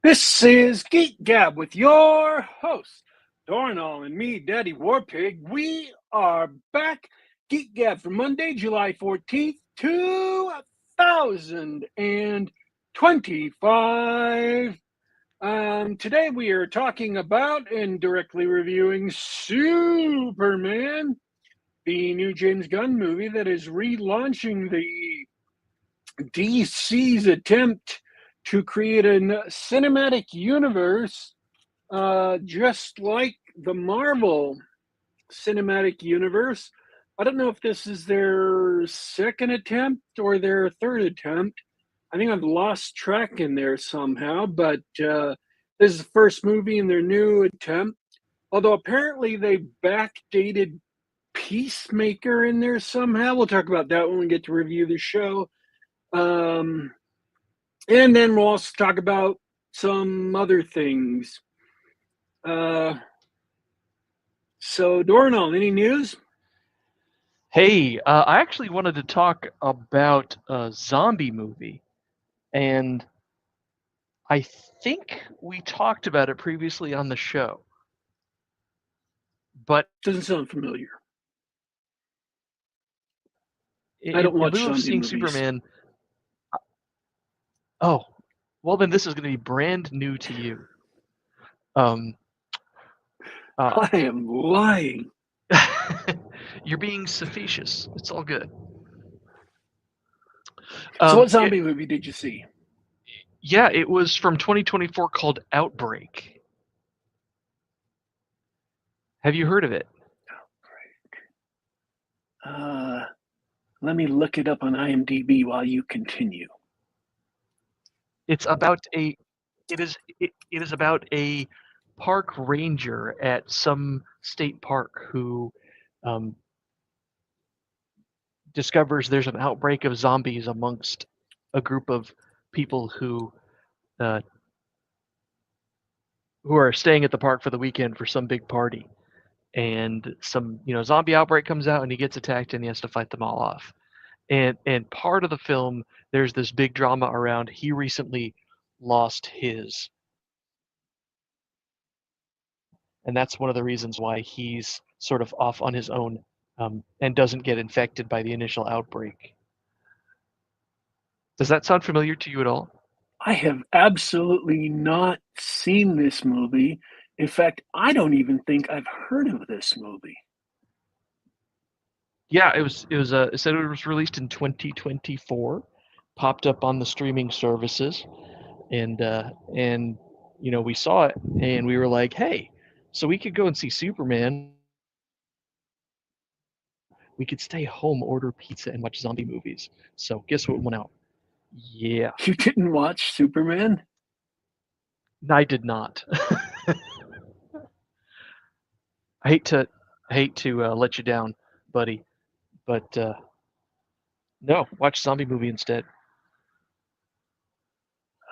This is Geek Gab with your host, Dornall, and me, Daddy Warpig. We are back. Geek Gab for Monday, July 14th, 2025. Today we are talking about and directly reviewing Superman, the new James Gunn movie that is relaunching the DC's attempt to create a cinematic universe just like the Marvel cinematic universe. I don't know if this is their second attempt or their third attempt. I think I've lost track in there somehow, but this is the first movie in their new attempt. Although apparently they backdated Peacemaker in there somehow. We'll talk about that when we get to review the show. And then we'll also talk about some other things. So, Dornall, any news? Hey, I actually wanted to talk about a zombie movie, and I think we talked about it previously on the show. But Doesn't sound familiar. I in don't watch lieu of zombie seeing movies. Superman, oh, well then this is going to be brand new to you. Um, I am lying. You're being facetious. It's all good. So, what zombie movie did you see? Yeah, it was from 2024 called Outbreak. Have you heard of it? Let me look it up on IMDb while you continue. It's about a it is about a park ranger at some state park who um, discovers there's an outbreak of zombies amongst a group of people uh, who are staying at the park for the weekend for some big party. And some zombie outbreak comes out and he gets attacked and he has to fight them all off. And part of the film, there's this big drama around he recently lost his, and that's one of the reasons why he's sort of off on his own, and doesn't get infected by the initial outbreak. Does that sound familiar to you at all? I have absolutely not seen this movie. In fact, I don't even think I've heard of this movie. Yeah, it said it was released in 2024, popped up on the streaming services, and we saw it and we were like, hey, so we could go and see Superman. We could stay home, order pizza, and watch zombie movies. So guess what went out? Yeah, You didn't watch Superman? I did not. I hate to let you down, buddy, but no, watch zombie movie instead.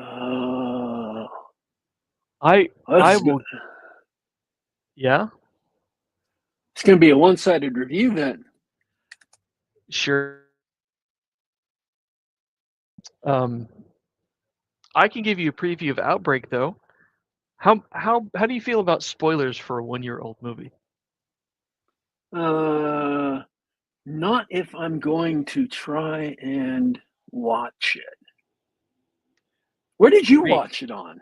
Oh, I will. Yeah, it's going to be a one-sided review then. sure. Um, I can give you a preview of Outbreak though. How do you feel about spoilers for a 1-year-old movie? Not if I'm going to try and watch it. Where did you Great. watch it on?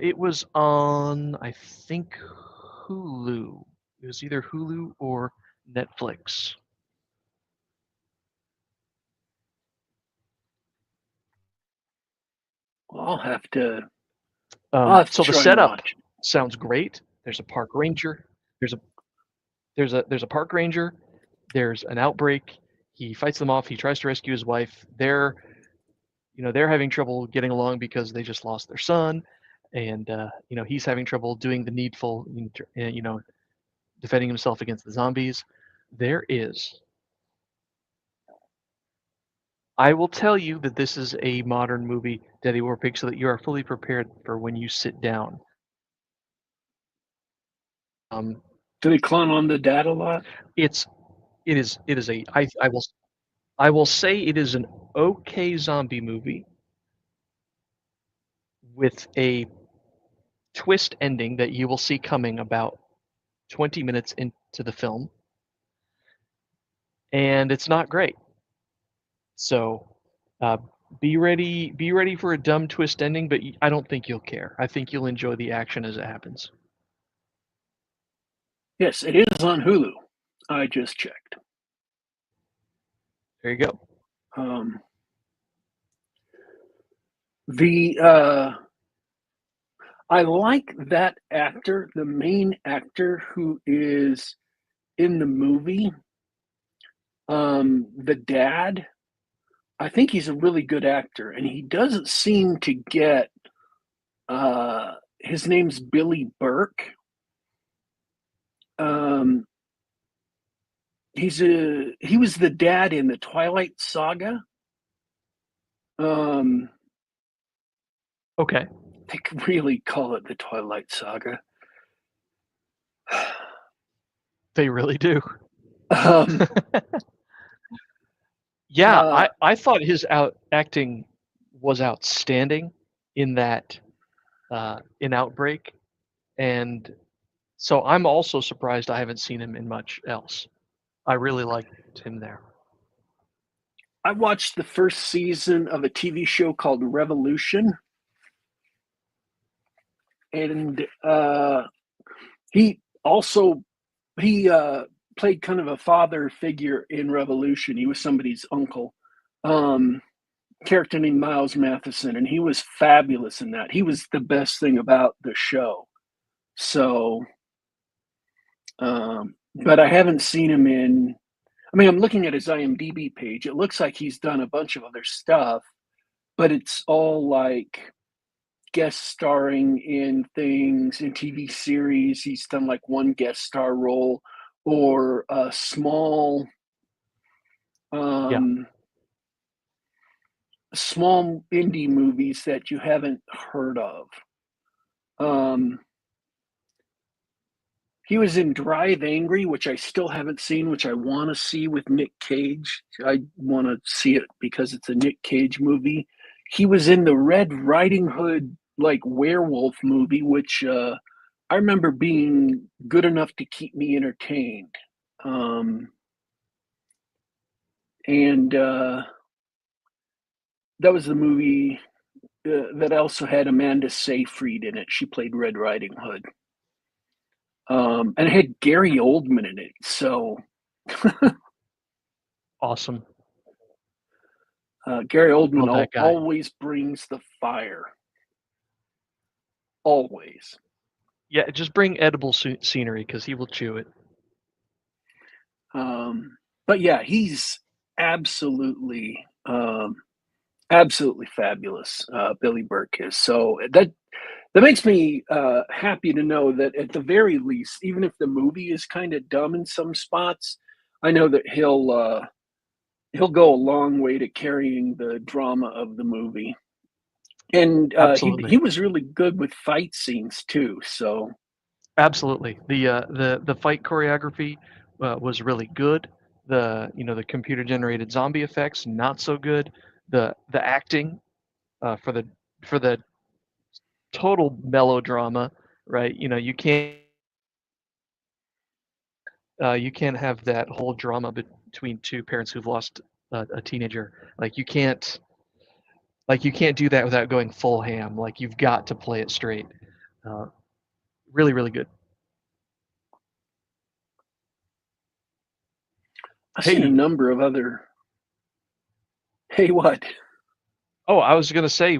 It was on, I think, Hulu. It was either Hulu or Netflix. Well, I'll have to So the try and setup watch it. sounds great. There's a park ranger. There's a there's a park ranger. There's an outbreak. He fights them off. He tries to rescue his wife. They're having trouble getting along because they just lost their son, and he's having trouble doing the needful, defending himself against the zombies. There is. I will tell you that this is a modern movie, Daddy Warpig, so that you are fully prepared for when you sit down. Um, Do they clown on the dad a lot? it's it is a I will say it is an okay zombie movie with a twist ending that you will see coming about 20 minutes into the film, and it's not great. So uh, be ready for a dumb twist ending, but I don't think you'll care. I think you'll enjoy the action as it happens. Yes, it is on Hulu. I just checked. There you go. Um, the I like that actor, the main actor who is in the movie. The dad. I think he's a really good actor, and he doesn't seem to get. His name's Billy Burke. Um, he was the dad in the Twilight Saga. Okay. They could really call it the Twilight Saga. They really do. Um, Yeah, I thought his acting was outstanding in that in Outbreak, and so I'm also surprised I haven't seen him in much else. I really liked him there. I watched the first season of a TV show called Revolution, and he also he played kind of a father figure in Revolution. He was somebody's uncle, character named Miles Matheson, and he was fabulous in that. He was the best thing about the show. So, but I haven't seen him in. I mean, I'm looking at his IMDb page. It looks like he's done a bunch of other stuff, but it's all like guest starring in things in TV series. He's done like one guest star role or a small Yeah, small indie movies that you haven't heard of. Um, he was in Drive Angry, which I still haven't seen, which I want to see with Nick Cage. I want to see it because it's a Nick Cage movie. He was in the Red Riding Hood like werewolf movie, which I remember being good enough to keep me entertained. And that was the movie that also had Amanda Seyfried in it. She played Red Riding Hood. And it had Gary Oldman in it. So awesome. Gary Oldman Love that guy. always brings the fire. Always. Yeah, just bring edible scenery because he will chew it. But yeah, he's absolutely, absolutely fabulous. Billy Burke is. So that makes me happy to know that at the very least, even if the movie is kind of dumb in some spots, I know that he'll go a long way to carrying the drama of the movie. And he Absolutely. was really good with fight scenes too. So Absolutely. The fight choreography was really good. The computer generated zombie effects not so good. The acting for the total melodrama, right? You can't have that whole drama between two parents who've lost a teenager. Like you can't do that without going full ham. Like you've got to play it straight. Uh, really, really good. I've seen a Hey, number of other. Hey, what? oh, I was gonna say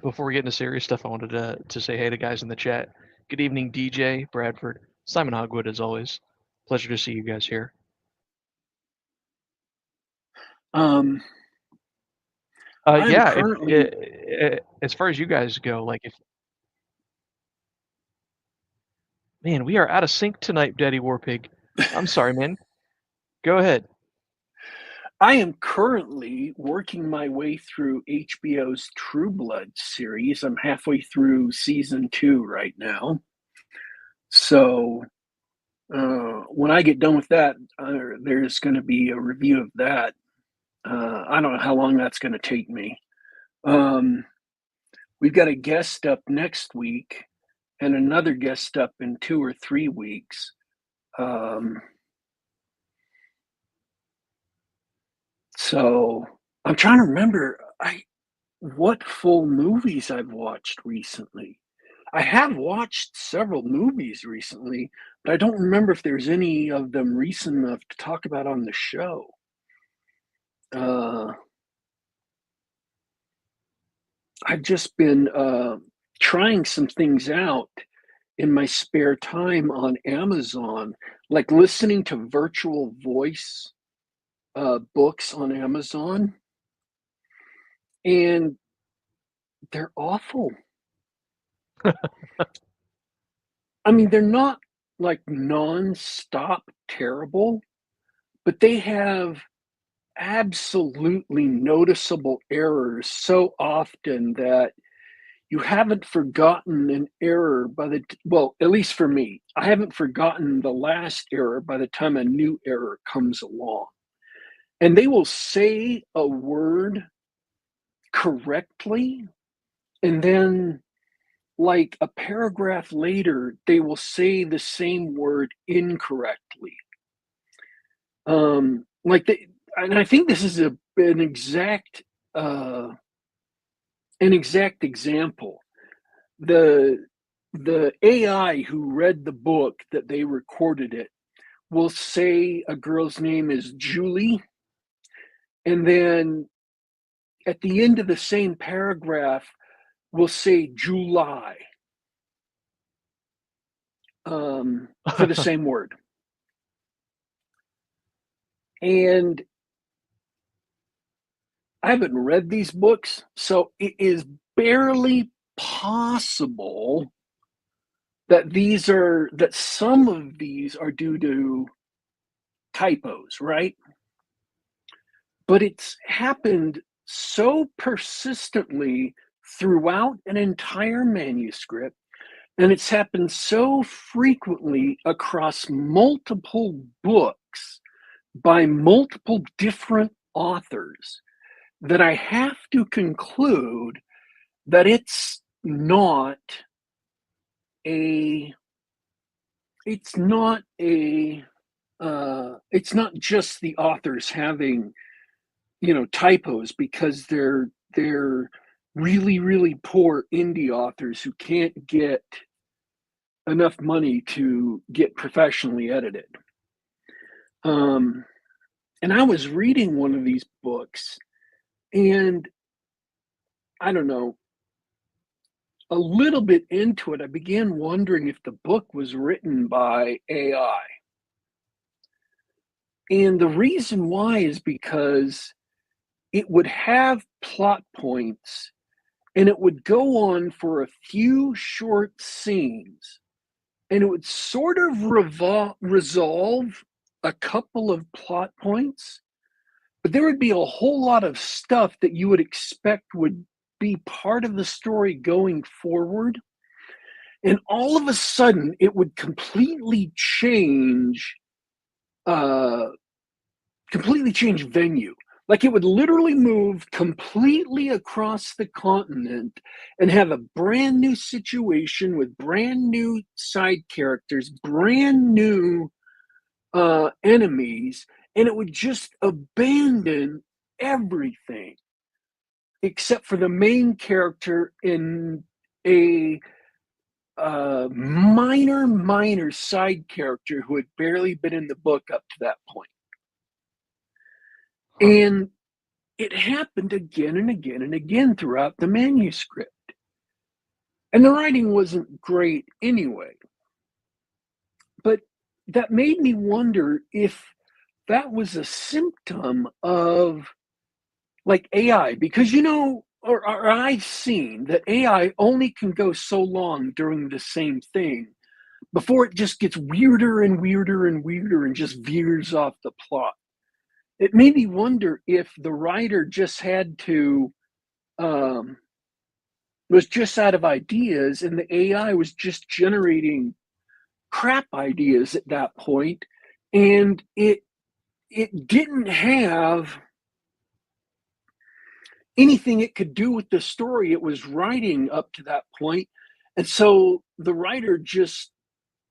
before we get into serious stuff, I wanted to say hey to guys in the chat. Good evening, DJ Bradford, Simon Hogwood, as always. Pleasure to see you guys here. Um, I'm Yeah, currently. as far as you guys go, like if man, we are out of sync tonight, Daddy Warpig. I'm sorry, man. Go ahead. I am currently working my way through HBO's True Blood series. I'm halfway through season 2 right now. So when I get done with that, there's going to be a review of that. I don't know how long that's going to take me. Um, we've got a guest up next week and another guest up in 2 or 3 weeks. So I'm trying to remember what full movies I've watched recently. I have watched several movies recently, but I don't remember if there's any of them recent enough to talk about on the show. I've just been trying some things out in my spare time on Amazon, like listening to virtual voice books on Amazon, and they're awful. I mean, they're not like nonstop terrible, but they have absolutely noticeable errors so often that you haven't forgotten an error well, at least for me, I haven't forgotten the last error by the time a new error comes along. And they will say a word correctly, and then like a paragraph later, they will say the same word incorrectly. Like and I think this is an exact example. The AI who read the book that they recorded it will say a girl's name is Julie, and then at the end of the same paragraph will say July for the same word. And I haven't read these books, so it is barely possible that some of these are due to typos, right? But it's happened so persistently throughout an entire manuscript, and it's happened so frequently across multiple books by multiple different authors that I have to conclude that it's not just the authors having typos, because they're really, really poor indie authors who can't get enough money to get professionally edited. And I was reading one of these books, and I don't know, a little bit into it, I began wondering if the book was written by AI. And the reason why is because it would have plot points and it would go on for a few short scenes, and it would sort of resolve a couple of plot points, but there would be a whole lot of stuff that you would expect would be part of the story going forward. And all of a sudden, it would completely change venue. Like it would literally move completely across the continent and have a brand new situation with brand new side characters, brand new enemies, and it would just abandon everything except for the main character in a minor side character who had barely been in the book up to that point. Huh. And it happened again and again and again throughout the manuscript. And the writing wasn't great anyway. But that made me wonder if that was a symptom of like AI, because or I've seen that AI only can go so long doing the same thing before it just gets weirder and weirder and weirder and just veers off the plot. It made me wonder if the writer just had to was just out of ideas, and the AI was just generating crap ideas at that point, and it didn't have anything it could do with the story it was writing up to that point. And so the writer just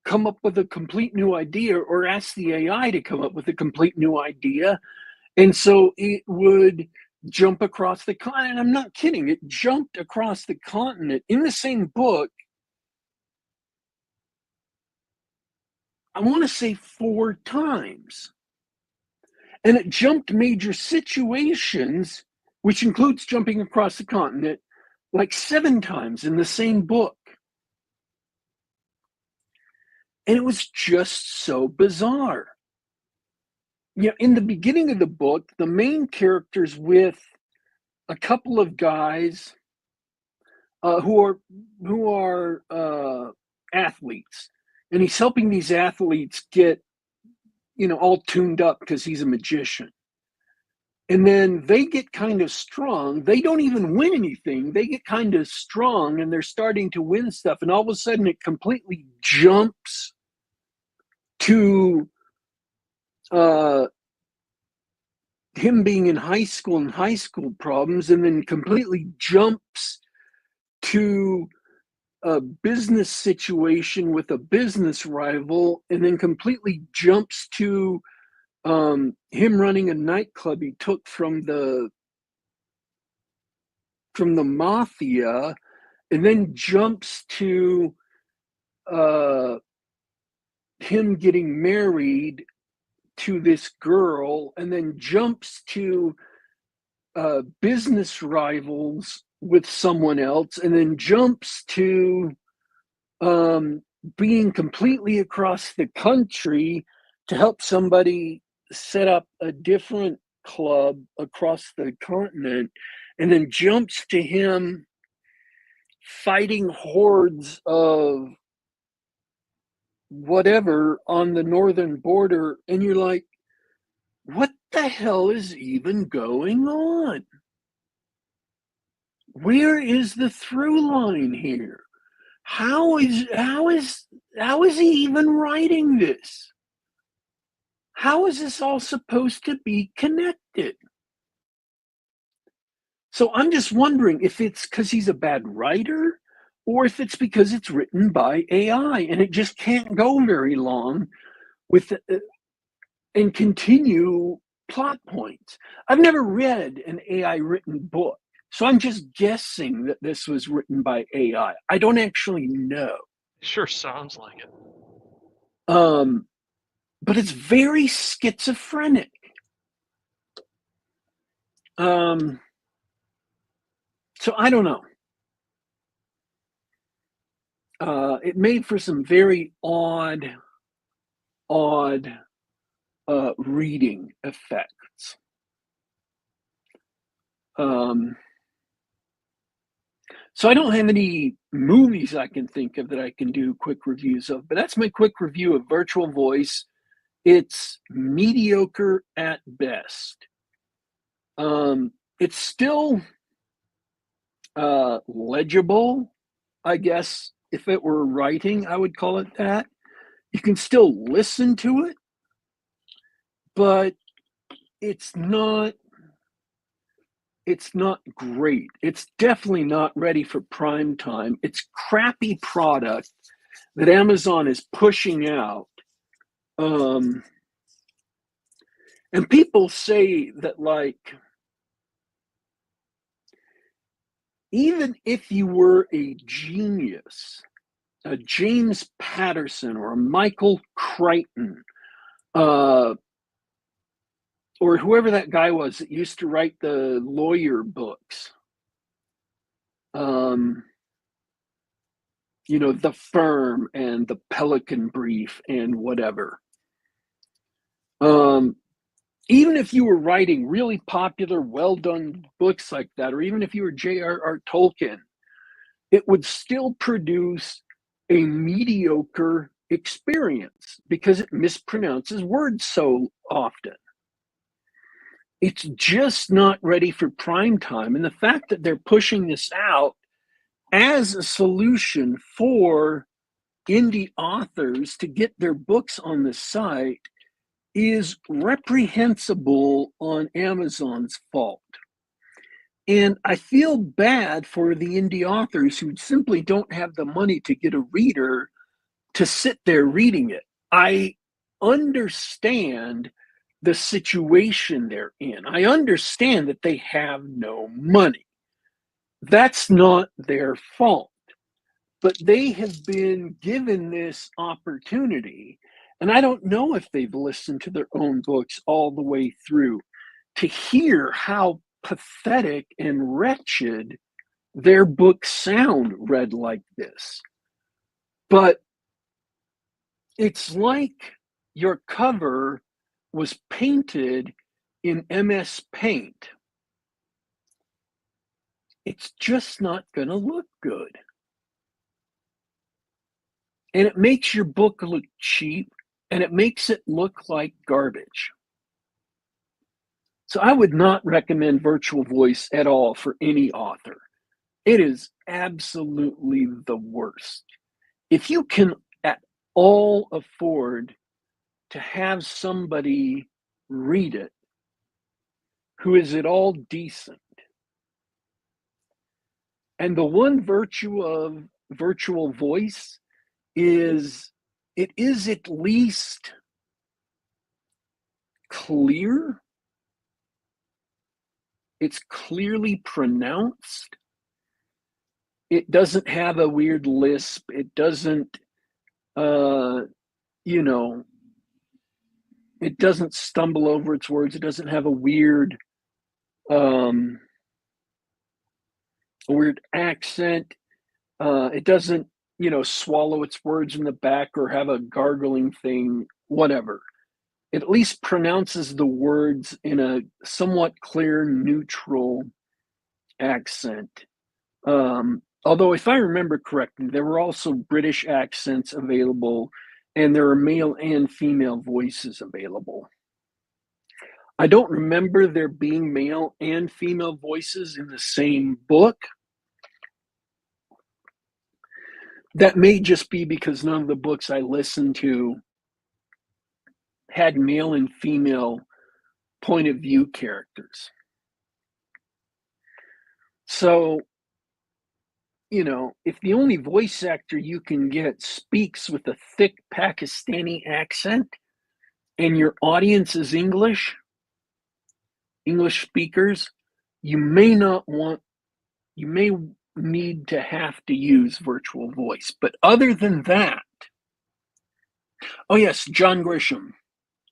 come up with a complete new idea or ask the AI to come up with a complete new idea. And so it would jump across the continent. I'm not kidding. It jumped across the continent in the same book. I want to say 4 times. And it jumped major situations, which includes jumping across the continent, like 7 times in the same book. And it was just so bizarre. You know, in the beginning of the book, the main character's with a couple of guys who are athletes, and he's helping these athletes get, you know, all tuned up because he's a magician. And then they get kind of strong. They don't even win anything. They get kind of strong, and they're starting to win stuff. And all of a sudden, it completely jumps to him being in high school and high school problems, and then completely jumps to a business situation with a business rival, and then completely jumps to him running a nightclub he took from the mafia, and then jumps to him getting married to this girl, and then jumps to business rivals with someone else, and then jumps to being completely across the country to help somebody set up a different club across the continent, and then jumps to him fighting hordes of whatever on the northern border. And you're like, what the hell is even going on? Where is the through line here? How is he even writing this? How is this all supposed to be connected? So I'm just wondering if it's because he's a bad writer, or if it's because it's written by AI and it just can't go very long with and continue plot points. I've never read an AI written book, so I'm just guessing that this was written by AI. I don't actually know. Sure sounds like it. But it's very schizophrenic. So I don't know. It made for some very odd reading effects. So I don't have any movies I can think of that I can do quick reviews of, but that's my quick review of Virtual Voice. It's mediocre at best. It's still legible, I guess. If it were writing, I would call it that. You can still listen to it, but it's not great. It's definitely not ready for prime time. It's crappy product that Amazon is pushing out. And people say that, like, even if you were a genius, a James Patterson or a Michael Crichton, or whoever that guy was that used to write the lawyer books, you know, The Firm and The Pelican Brief and whatever. Even if you were writing really popular, well-done books like that, or even if you were J.R.R. Tolkien, it would still produce a mediocre experience because it mispronounces words so often. It's just not ready for prime time. And the fact that they're pushing this out as a solution for indie authors to get their books on the site is reprehensible on Amazon's fault. And I feel bad for the indie authors who simply don't have the money to get a reader to sit there reading it. I understand the situation they're in. I understand that they have no money. That's not their fault. But they have been given this opportunity, and I don't know if they've listened to their own books all the way through to hear how pathetic and wretched their books sound read like this. But it's like your cover was painted in MS Paint. It's just not going to look good. And it makes your book look cheap, and it makes it look like garbage. So I would not recommend Virtual Voice at all for any author. It is absolutely the worst. If you can at all afford to have somebody read it who is at all decent, and the one virtue of Virtual Voice is it is at least clear. It's clearly pronounced. It doesn't have a weird lisp. It doesn't, you know, it doesn't stumble over its words. It doesn't have um, a weird accent. It doesn't, swallow its words in the back or have a gargling thing. Whatever. It at least pronounces the words in a somewhat clear, neutral accent. Although, if I remember correctly, there were also British accents available, and there are male and female voices available. I don't remember there being male and female voices in the same book. That may just be because none of the books I listened to had male and female point of view characters. So, if the only voice actor you can get speaks with a thick Pakistani accent and your audience is English speakers, you may need to have to use Virtual Voice. But other than that, oh yes, John Grisham,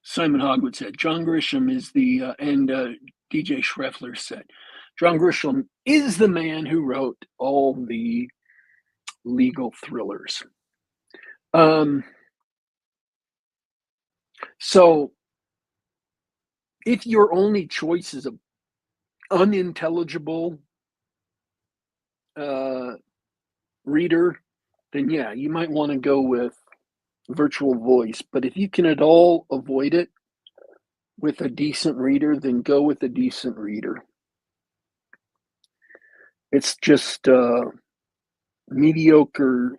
Simon Hogwood said, John Grisham is and DJ Schreffler said, John Grisham is the man who wrote all the legal thrillers. So if your only choice is an unintelligible reader, then yeah, you might want to go with Virtual Voice. But if you can at all avoid it with a decent reader, then go with a decent reader. It's just mediocre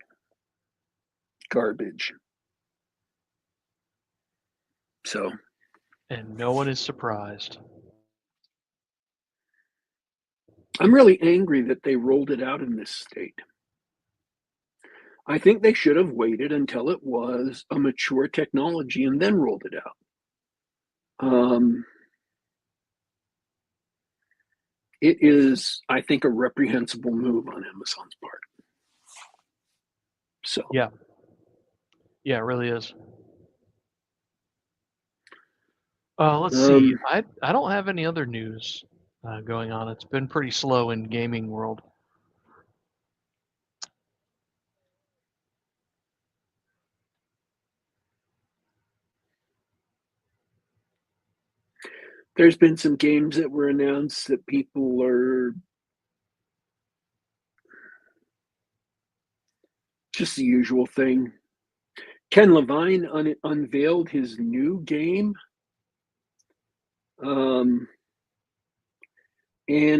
garbage. So. And no one is surprised. I'm really angry that they rolled it out in this state. I think they should have waited until it was a mature technology and then rolled it out. It is, I think, a reprehensible move on Amazon's part. So yeah, it really is. Let's see. I don't have any other news going on. It's been pretty slow in gaming world. There's been some games that were announced that people are just the usual thing. Ken Levine unveiled his new game. And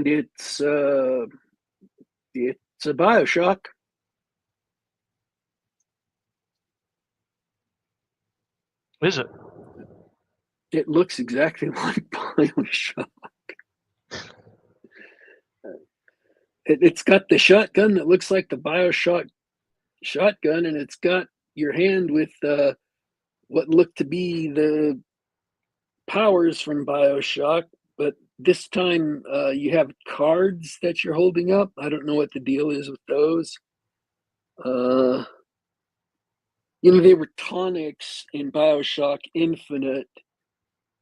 it's a BioShock. Is it? It looks exactly like BioShock. It's got the shotgun that looks like the Bioshock shotgun, and it's got your hand with what looked to be the powers from Bioshock, but this time you have cards that you're holding up. I don't know what the deal is with those. Uh, they were tonics in Bioshock Infinite,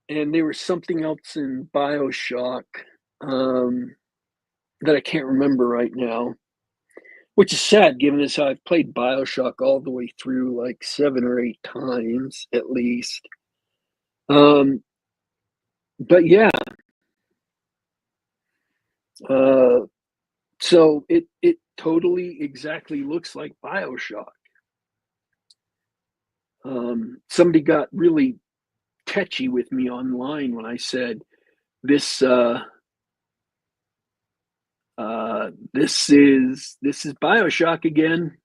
and they were something else in Bioshock that I can't remember right now, which is sad given as how I've played Bioshock all the way through like 7 or 8 times at least. But yeah, so it totally exactly looks like Bioshock. Somebody got really tetchy with me online when I said this this is Bioshock again,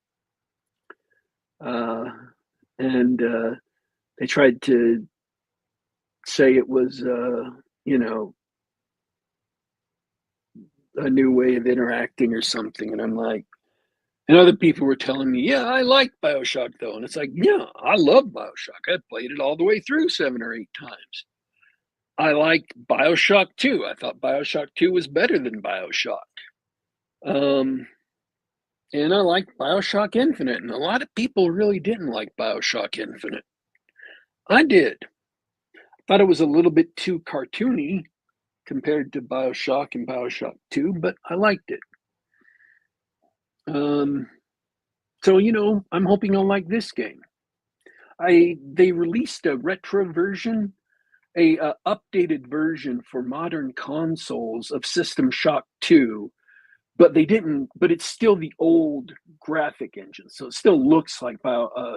and they tried to say it was you know a new way of interacting or something, and I'm like, and other people were telling me, yeah, I like Bioshock though, and it's like, yeah, I love Bioshock. I played it all the way through 7 or 8 times. I liked Bioshock 2. I thought Bioshock 2 was better than Bioshock. Um, and I liked Bioshock Infinite, and a lot of people really didn't like Bioshock Infinite. I did. Thought it was a little bit too cartoony compared to Bioshock and Bioshock 2, but I liked it. So I'm hoping I'll like this game. They released a retro version, a updated version for modern consoles of System Shock 2, but they didn't. But it's still the old graphic engine, so it still looks like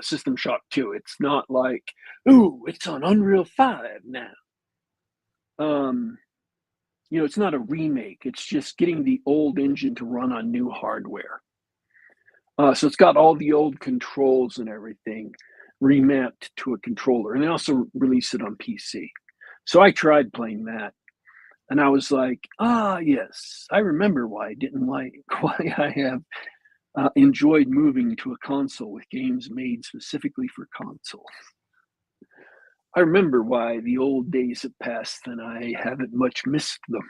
System Shock 2. It's not like, ooh, it's on Unreal 5 now. It's not a remake. It's just getting the old engine to run on new hardware. So it's got all the old controls and everything remapped to a controller, and they also released it on PC. So I tried playing that, and I was like, yes, I remember why I have enjoyed moving to a console with games made specifically for console. I remember why the old days have passed, and I haven't much missed them.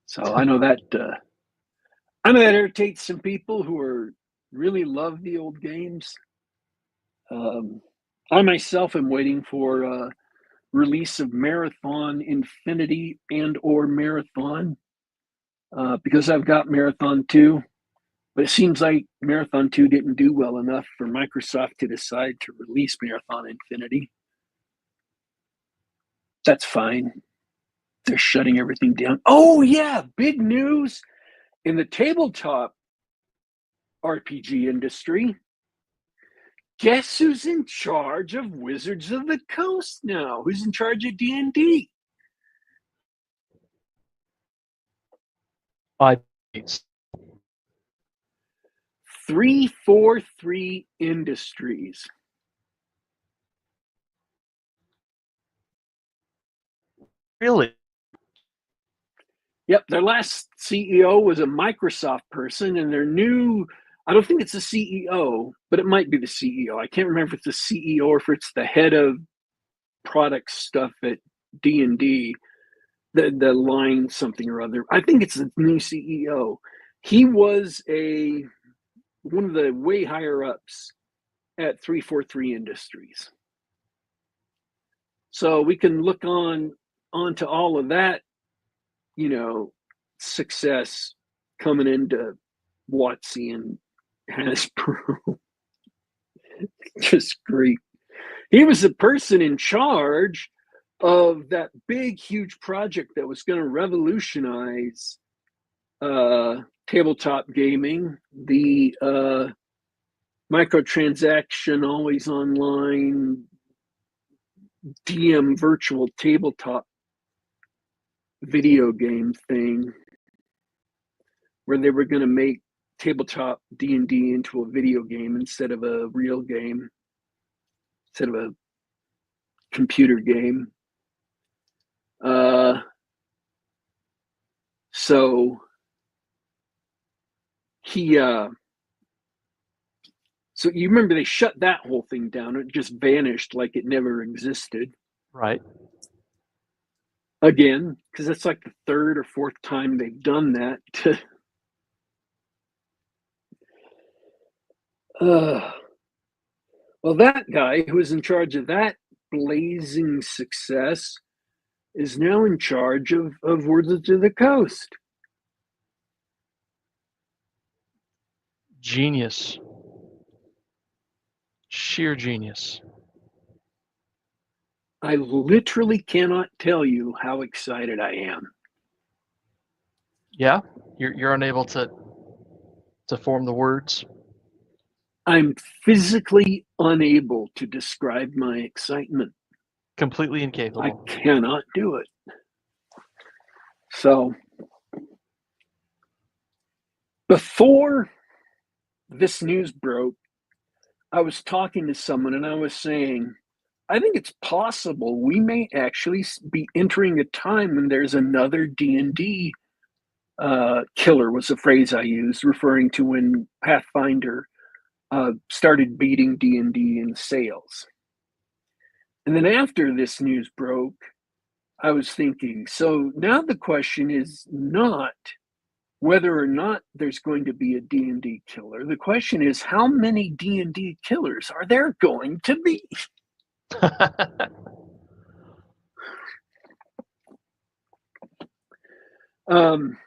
So I know that irritates some people who really love the old games. I myself am waiting for release of Marathon Infinity and or Marathon because I've got Marathon 2, but it seems like Marathon 2 didn't do well enough for Microsoft to decide to release Marathon Infinity. That's fine. They're shutting everything down. Oh yeah, big news in the tabletop RPG industry. Guess who's in charge of Wizards of the Coast now? Who's in charge of D&D? It's 343 Industries. really. Yep, their last CEO was a Microsoft person, and their new, I don't think it's the CEO, but it might be the CEO. I can't remember if it's the CEO or if it's the head of product stuff at D&D, the line something or other. I think it's the new CEO. He was one of the way higher ups at 343 Industries. So we can look onto all of that, success coming into WotC and Hasbro. Just great. He was the person in charge of that big, huge project that was going to revolutionize tabletop gaming, the microtransaction, always online DM virtual tabletop video game thing, where they were going to make tabletop D&D into a video game instead of a real game, instead of a computer game. So So he so you remember they shut that whole thing down. It just vanished like it never existed. Right. Again, because it's like the third or fourth time they've done that. Well, that guy who was in charge of that blazing success is now in charge of Wizards of the Coast. Genius. Sheer genius. I literally cannot tell you how excited I am. Yeah, you're unable to form the words. I'm physically unable to describe my excitement. Completely I incapable. cannot do it. So, before this news broke, I was talking to someone and I was saying, I think it's possible we may actually be entering a time when there's another D&D killer was a phrase I used, referring to when Pathfinder started beating D&D in sales. And then after this news broke, I was thinking, so now the question is not whether or not there's going to be a D&D killer. The question is, how many D&D killers are there going to be? And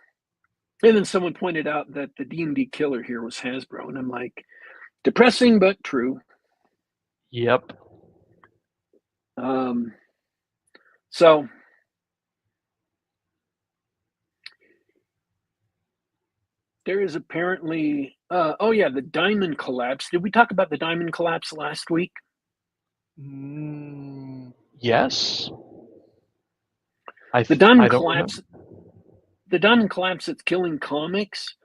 then someone pointed out that the D&D killer here was Hasbro, and I'm like, depressing but true. Yep. So there is apparently, the diamond collapse. Did we talk about the diamond collapse last week? Yes. The diamond don't collapse. remember. The diamond collapse that's killing comics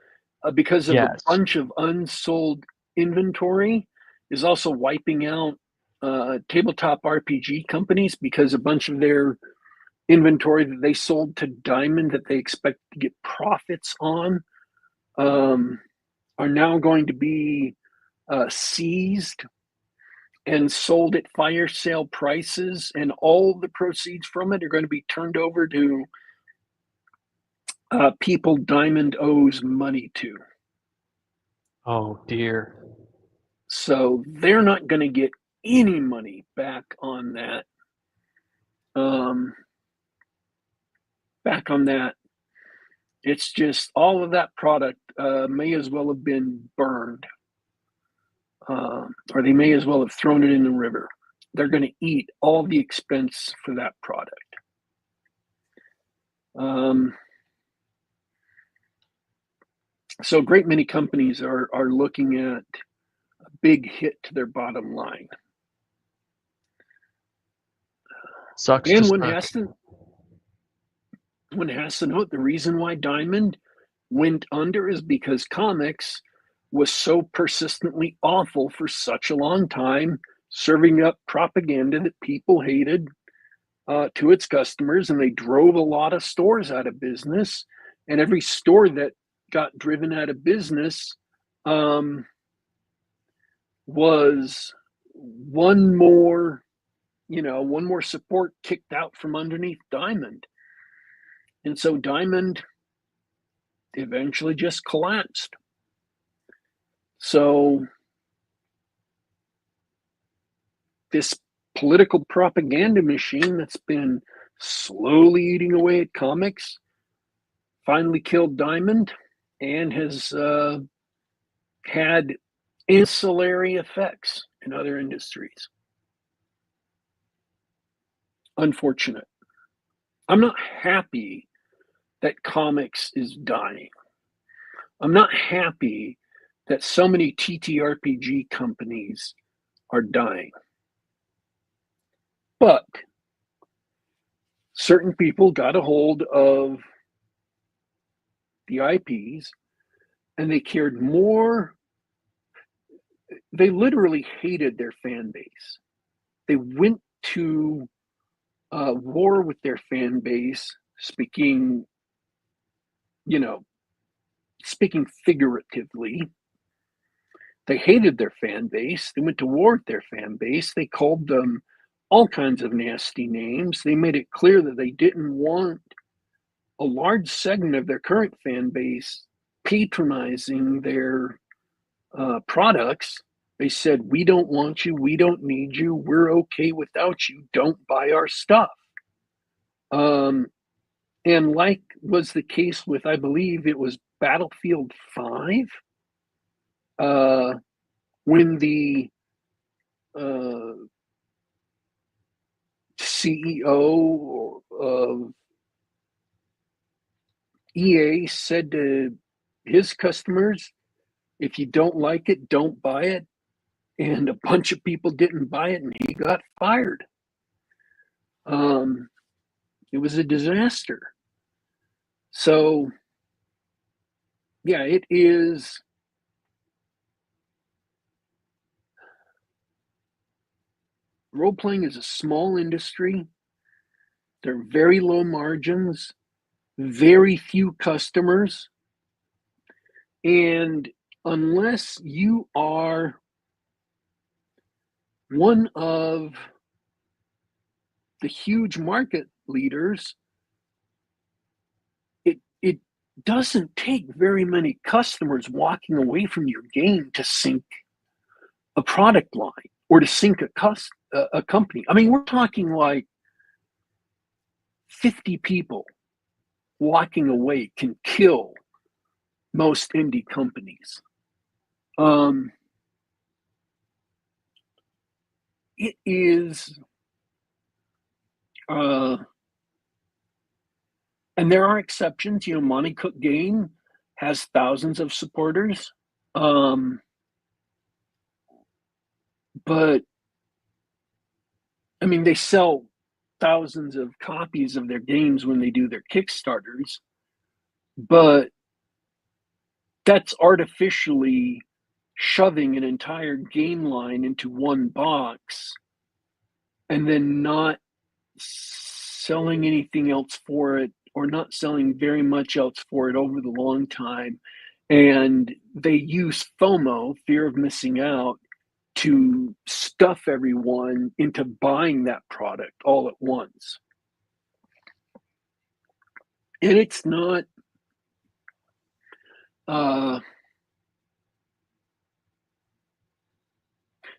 because of Yes. a bunch of unsold inventory is also wiping out tabletop RPG companies because a bunch of their inventory that they sold to Diamond that they expect to get profits on are now going to be seized and sold at fire sale prices, and all the proceeds from it are going to be turned over to people Diamond owes money to. Oh dear. So they're not going to get any money back on that. It's just all of that product may as well have been burned, or they may as well have thrown it in the river. They're going to eat all the expense for that product. So a great many companies are looking at a big hit to their bottom line. Sucks. And one has to note the reason why Diamond went under is because comics was so persistently awful for such a long time, serving up propaganda that people hated to its customers, and they drove a lot of stores out of business. And every store that got driven out of business was one more support kicked out from underneath Diamond. And so Diamond eventually just collapsed. So this political propaganda machine that's been slowly eating away at comics finally killed Diamond and has had ancillary effects in other industries. Unfortunate. I'm not happy that comics is dying. I'm not happy that so many TTRPG companies are dying. But certain people got a hold of the IPs and they cared more. They literally hated their fan base. They went to war with their fan base, speaking you know, speaking figuratively, they hated their fan base. They went to war with their fan base. They called them all kinds of nasty names. They made it clear that they didn't want a large segment of their current fan base patronizing their products. They said, we don't want you. We don't need you. We're okay without you. Don't buy our stuff. And like was the case with, I believe it was Battlefield 5, when the CEO of EA said to his customers, if you don't like it, don't buy it. And a bunch of people didn't buy it, and he got fired. It was a disaster. So, yeah, it is. Role playing is a small industry. There are very low margins, very few customers. And unless you are one of the huge market leaders, it doesn't take very many customers walking away from your game to sink a product line or to sink a company. I mean, we're talking like 50 people walking away can kill most indie companies. It is, and there are exceptions. You know, Monte Cook Game has thousands of supporters, but I mean, they sell thousands of copies of their games when they do their Kickstarters, but that's artificially shoving an entire game line into one box and then not selling anything else for it, or not selling very much else for it over the long time. And they use FOMO, fear of missing out, to stuff everyone into buying that product all at once. And it's not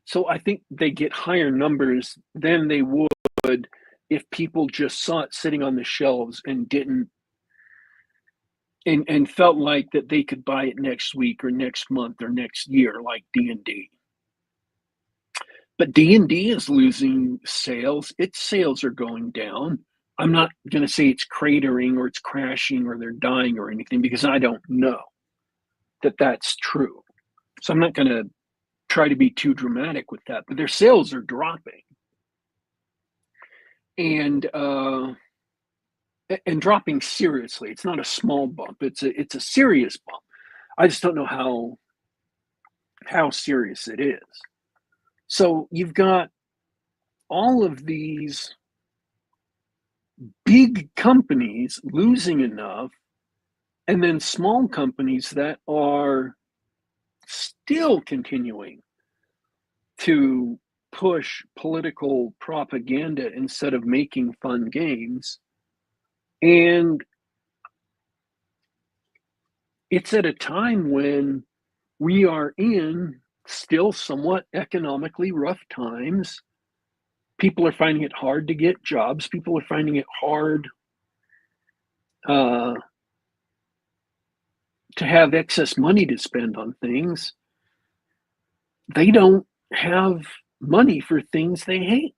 so I think they get higher numbers than they would if people just saw it sitting on the shelves and didn't and felt like that they could buy it next week or next month or next year, like D&D. But D&D is losing sales. Its sales are going down. I'm not going to say it's cratering or it's crashing or they're dying or anything, because I don't know that that's true. So I'm not going to try to be too dramatic with that, but their sales are dropping. And dropping seriously. It's not a small bump. It's a serious bump. I just don't know how serious it is. So you've got all of these big companies losing enough, and then small companies that are still continuing to push political propaganda instead of making fun games. And it's at a time when we are in still somewhat economically rough times. People are finding it hard to get jobs. People are finding it hard to have excess money to spend on things. They don't have money for things they hate.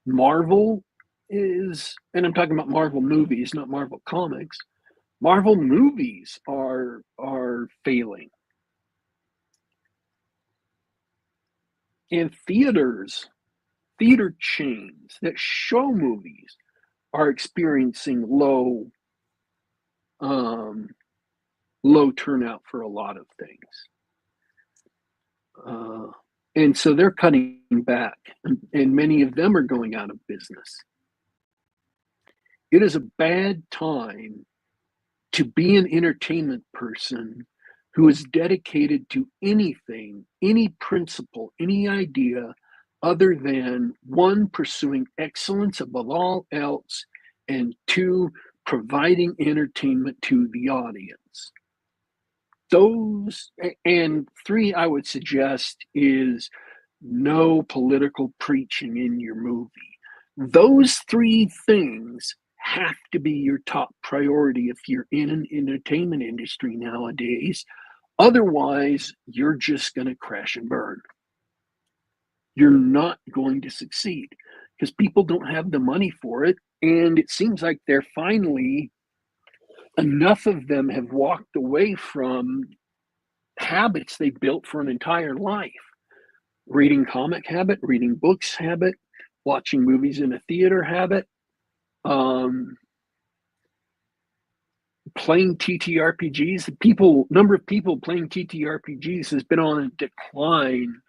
Marvel is, and I'm talking about Marvel movies, not Marvel comics. Marvel movies are failing. And theater chains that show movies are experiencing low turnout for a lot of things. And so they're cutting back, and many of them are going out of business. It is a bad time to be an entertainment person who is dedicated to anything, any principle, any idea other than one, pursuing excellence above all else, and two, providing entertainment to the audience. Those, and three, I would suggest, is no political preaching in your movie. Those three things have to be your top priority if you're in an entertainment industry nowadays. Otherwise, you're just going to crash and burn. You're not going to succeed because people don't have the money for it. And it seems like they're finally, enough of them have walked away from habits they built for an entire life. Reading comic habit, reading books habit, watching movies in a theater habit, playing TTRPGs. The number of people playing TTRPGs has been on a decline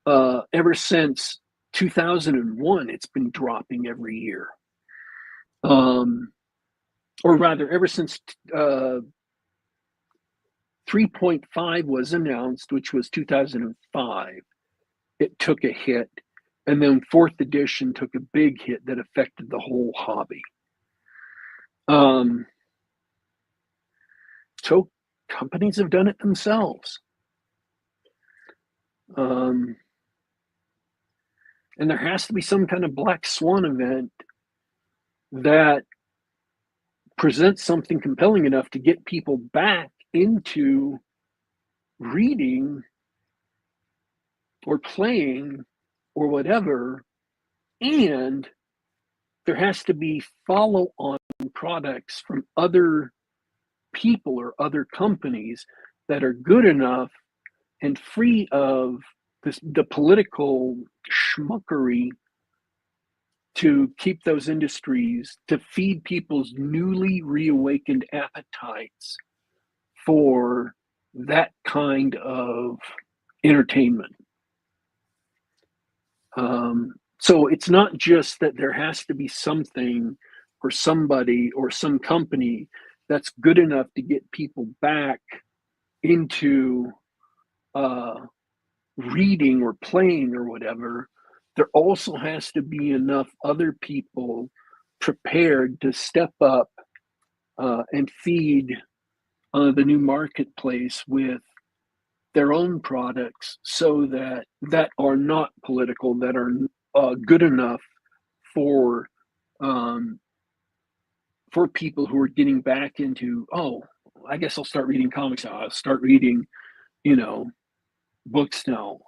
ever since 2001. It's been dropping every year, or rather, ever since 3.5 was announced, which was 2005. It took a hit, and then fourth edition took a big hit that affected the whole hobby. So companies have done it themselves. And there has to be some kind of black swan event that presents something compelling enough to get people back into reading or playing or whatever. And there has to be follow-on products from other people or other companies that are good enough and free of the political schmuckery to keep those industries, to feed people's newly reawakened appetites for that kind of entertainment. So it's not just that there has to be something or somebody or some company that's good enough to get people back into reading or playing or whatever. There also has to be enough other people prepared to step up and feed the new marketplace with their own products, so that are not political, that are good enough for people who are getting back into, oh, I guess I'll start reading comics now. I'll start reading, books now.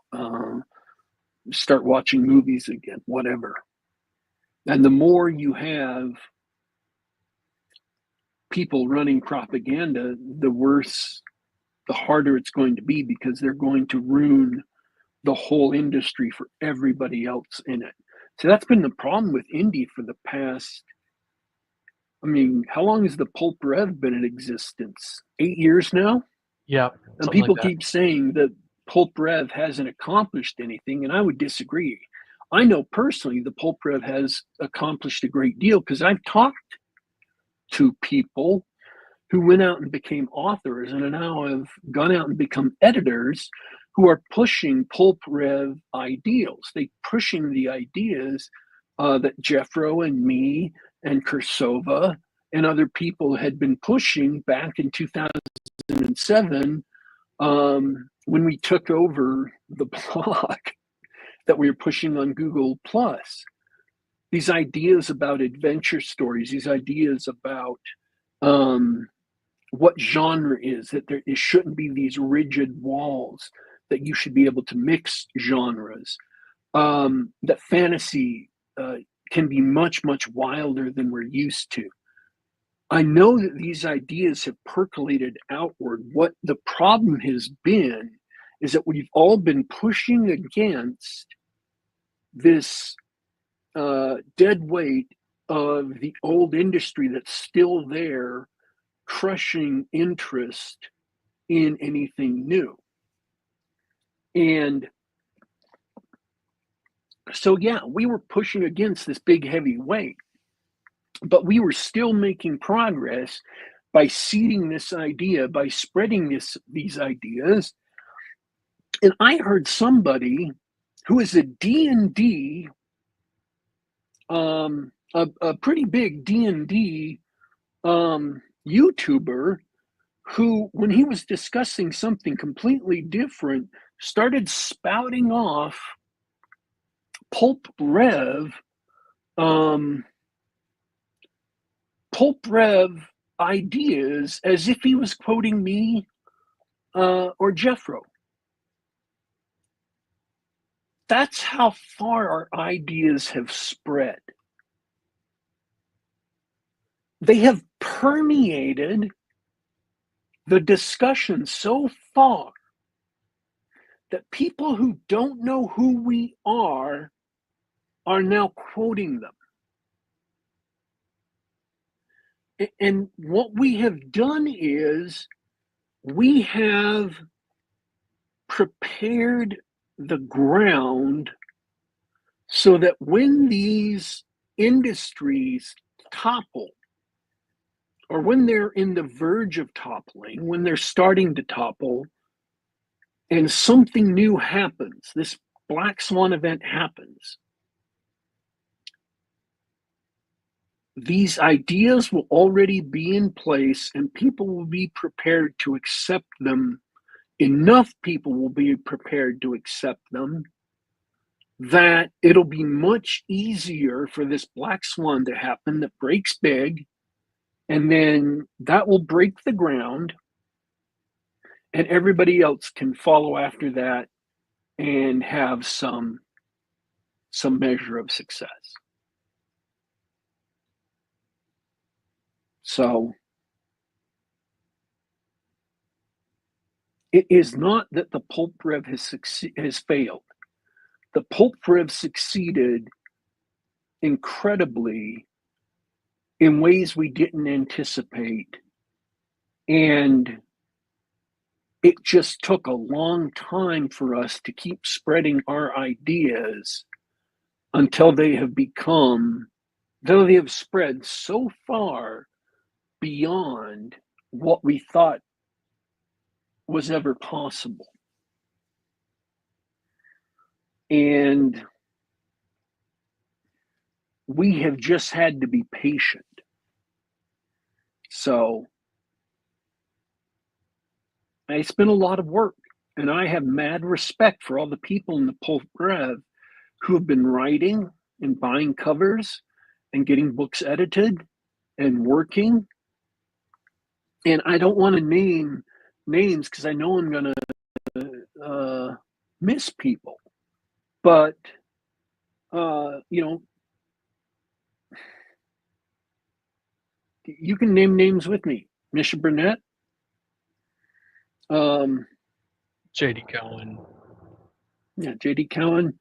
Start watching movies again, whatever. And the more you have people running propaganda, the worse, the harder it's going to be, because they're going to ruin the whole industry for everybody else in it. So that's been the problem with indie for the past, how long has the Pulp Rev been in existence? 8 years now? Yeah. And people keep saying that Pulp Rev hasn't accomplished anything, and I would disagree. I know personally the Pulp Rev has accomplished a great deal, because I've talked to people who went out and became authors and now have gone out and become editors, who are pushing Pulp Rev ideals. They're pushing the ideas that Jeffro and me and Kursova and other people had been pushing back in 2007, when we took over the blog that we were pushing on Google+. These ideas about adventure stories, these ideas about what genre is, that it shouldn't be these rigid walls, that you should be able to mix genres, that fantasy can be much, much wilder than we're used to. I know that these ideas have percolated outward. What the problem has been is that we've all been pushing against this dead weight of the old industry that's still there, crushing interest in anything new. And so, yeah, we were pushing against this big heavy weight, but we were still making progress by seeding this idea, by spreading these ideas. And I heard somebody who is a D&D, a pretty big D&D YouTuber, who, when he was discussing something completely different, started spouting off Pulp Rev ideas as if he was quoting me or Jeffro. That's how far our ideas have spread. They have permeated the discussion so far that people who don't know who we are now quoting them. And what we have done is we have prepared the ground so that when these industries topple, or when they're in the verge of toppling, when they're starting to topple, and something new happens, this black swan event happens, these ideas will already be in place and people will be prepared to accept them. Enough people will be prepared to accept them that it'll be much easier for this black swan to happen that breaks big, and then that will break the ground and everybody else can follow after that and have some measure of success. So it is not that the Pulp Rev has failed. The Pulp Rev succeeded incredibly in ways we didn't anticipate. And it just took a long time for us to keep spreading our ideas until they have spread so far beyond what we thought was ever possible. And we have just had to be patient. So it's been a lot of work, and I have mad respect for all the people in the Pulp Rev who have been writing and buying covers and getting books edited and working. And I don't want to name names because I know I'm going to miss people. But, you can name names with me. Misha Burnett. J.D. Cowan. Yeah, J.D. Cowan.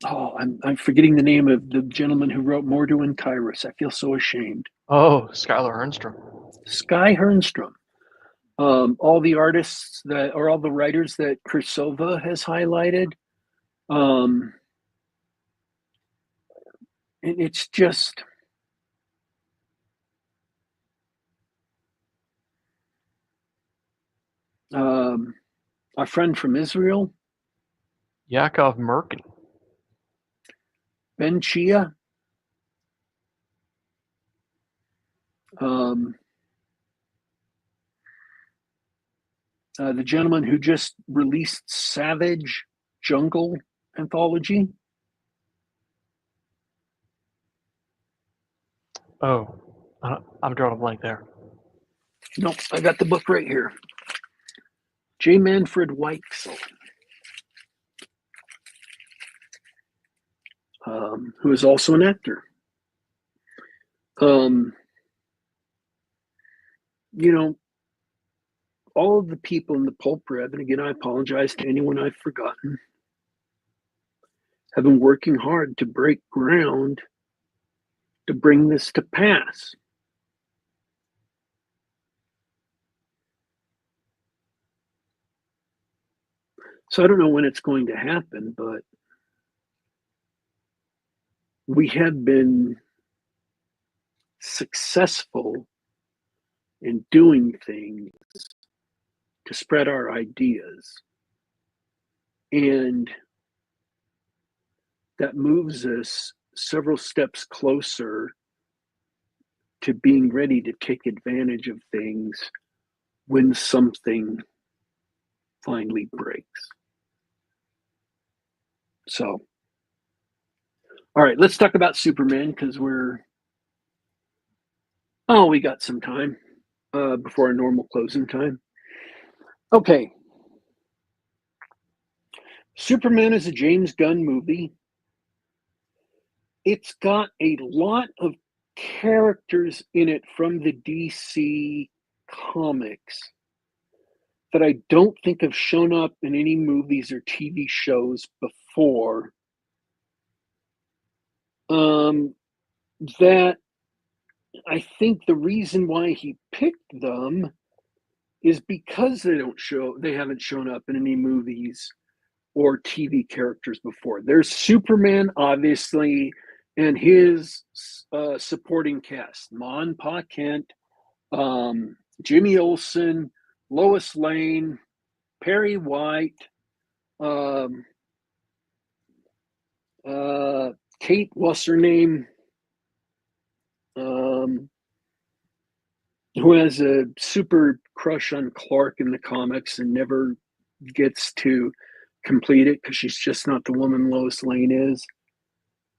I'm forgetting the name of the gentleman who wrote Mordu and Kairos. I feel so ashamed. Oh, Skylar Hernstrom. Sky Hernstrom. All the artists all the writers that Kursova has highlighted. And it's just, our friend from Israel, Yaakov Merkin. Ben Chia, the gentleman who just released Savage Jungle anthology. Oh, I'm drawing a blank there. No, I got the book right here. J. Manfred Weichsel, who is also an actor. All of the people in the Pulp Rev, and again, I apologize to anyone I've forgotten, have been working hard to break ground to bring this to pass. So I don't know when it's going to happen, but we have been successful in doing things to spread our ideas. And that moves us several steps closer to being ready to take advantage of things when something finally breaks. So, all right, let's talk about Superman because we got some time before our normal closing time. Okay. Superman is a James Gunn movie. It's got a lot of characters in it from the DC comics that I don't think have shown up in any movies or TV shows before. That I think the reason why he picked them is because they haven't shown up in any movies or TV characters before. There's Superman, obviously, and his supporting cast: Ma and Pa Kent, Jimmy Olsen, Lois Lane, Perry White, Kate, what's her name? Who has a super crush on Clark in the comics and never gets to complete it because she's just not the woman Lois Lane is.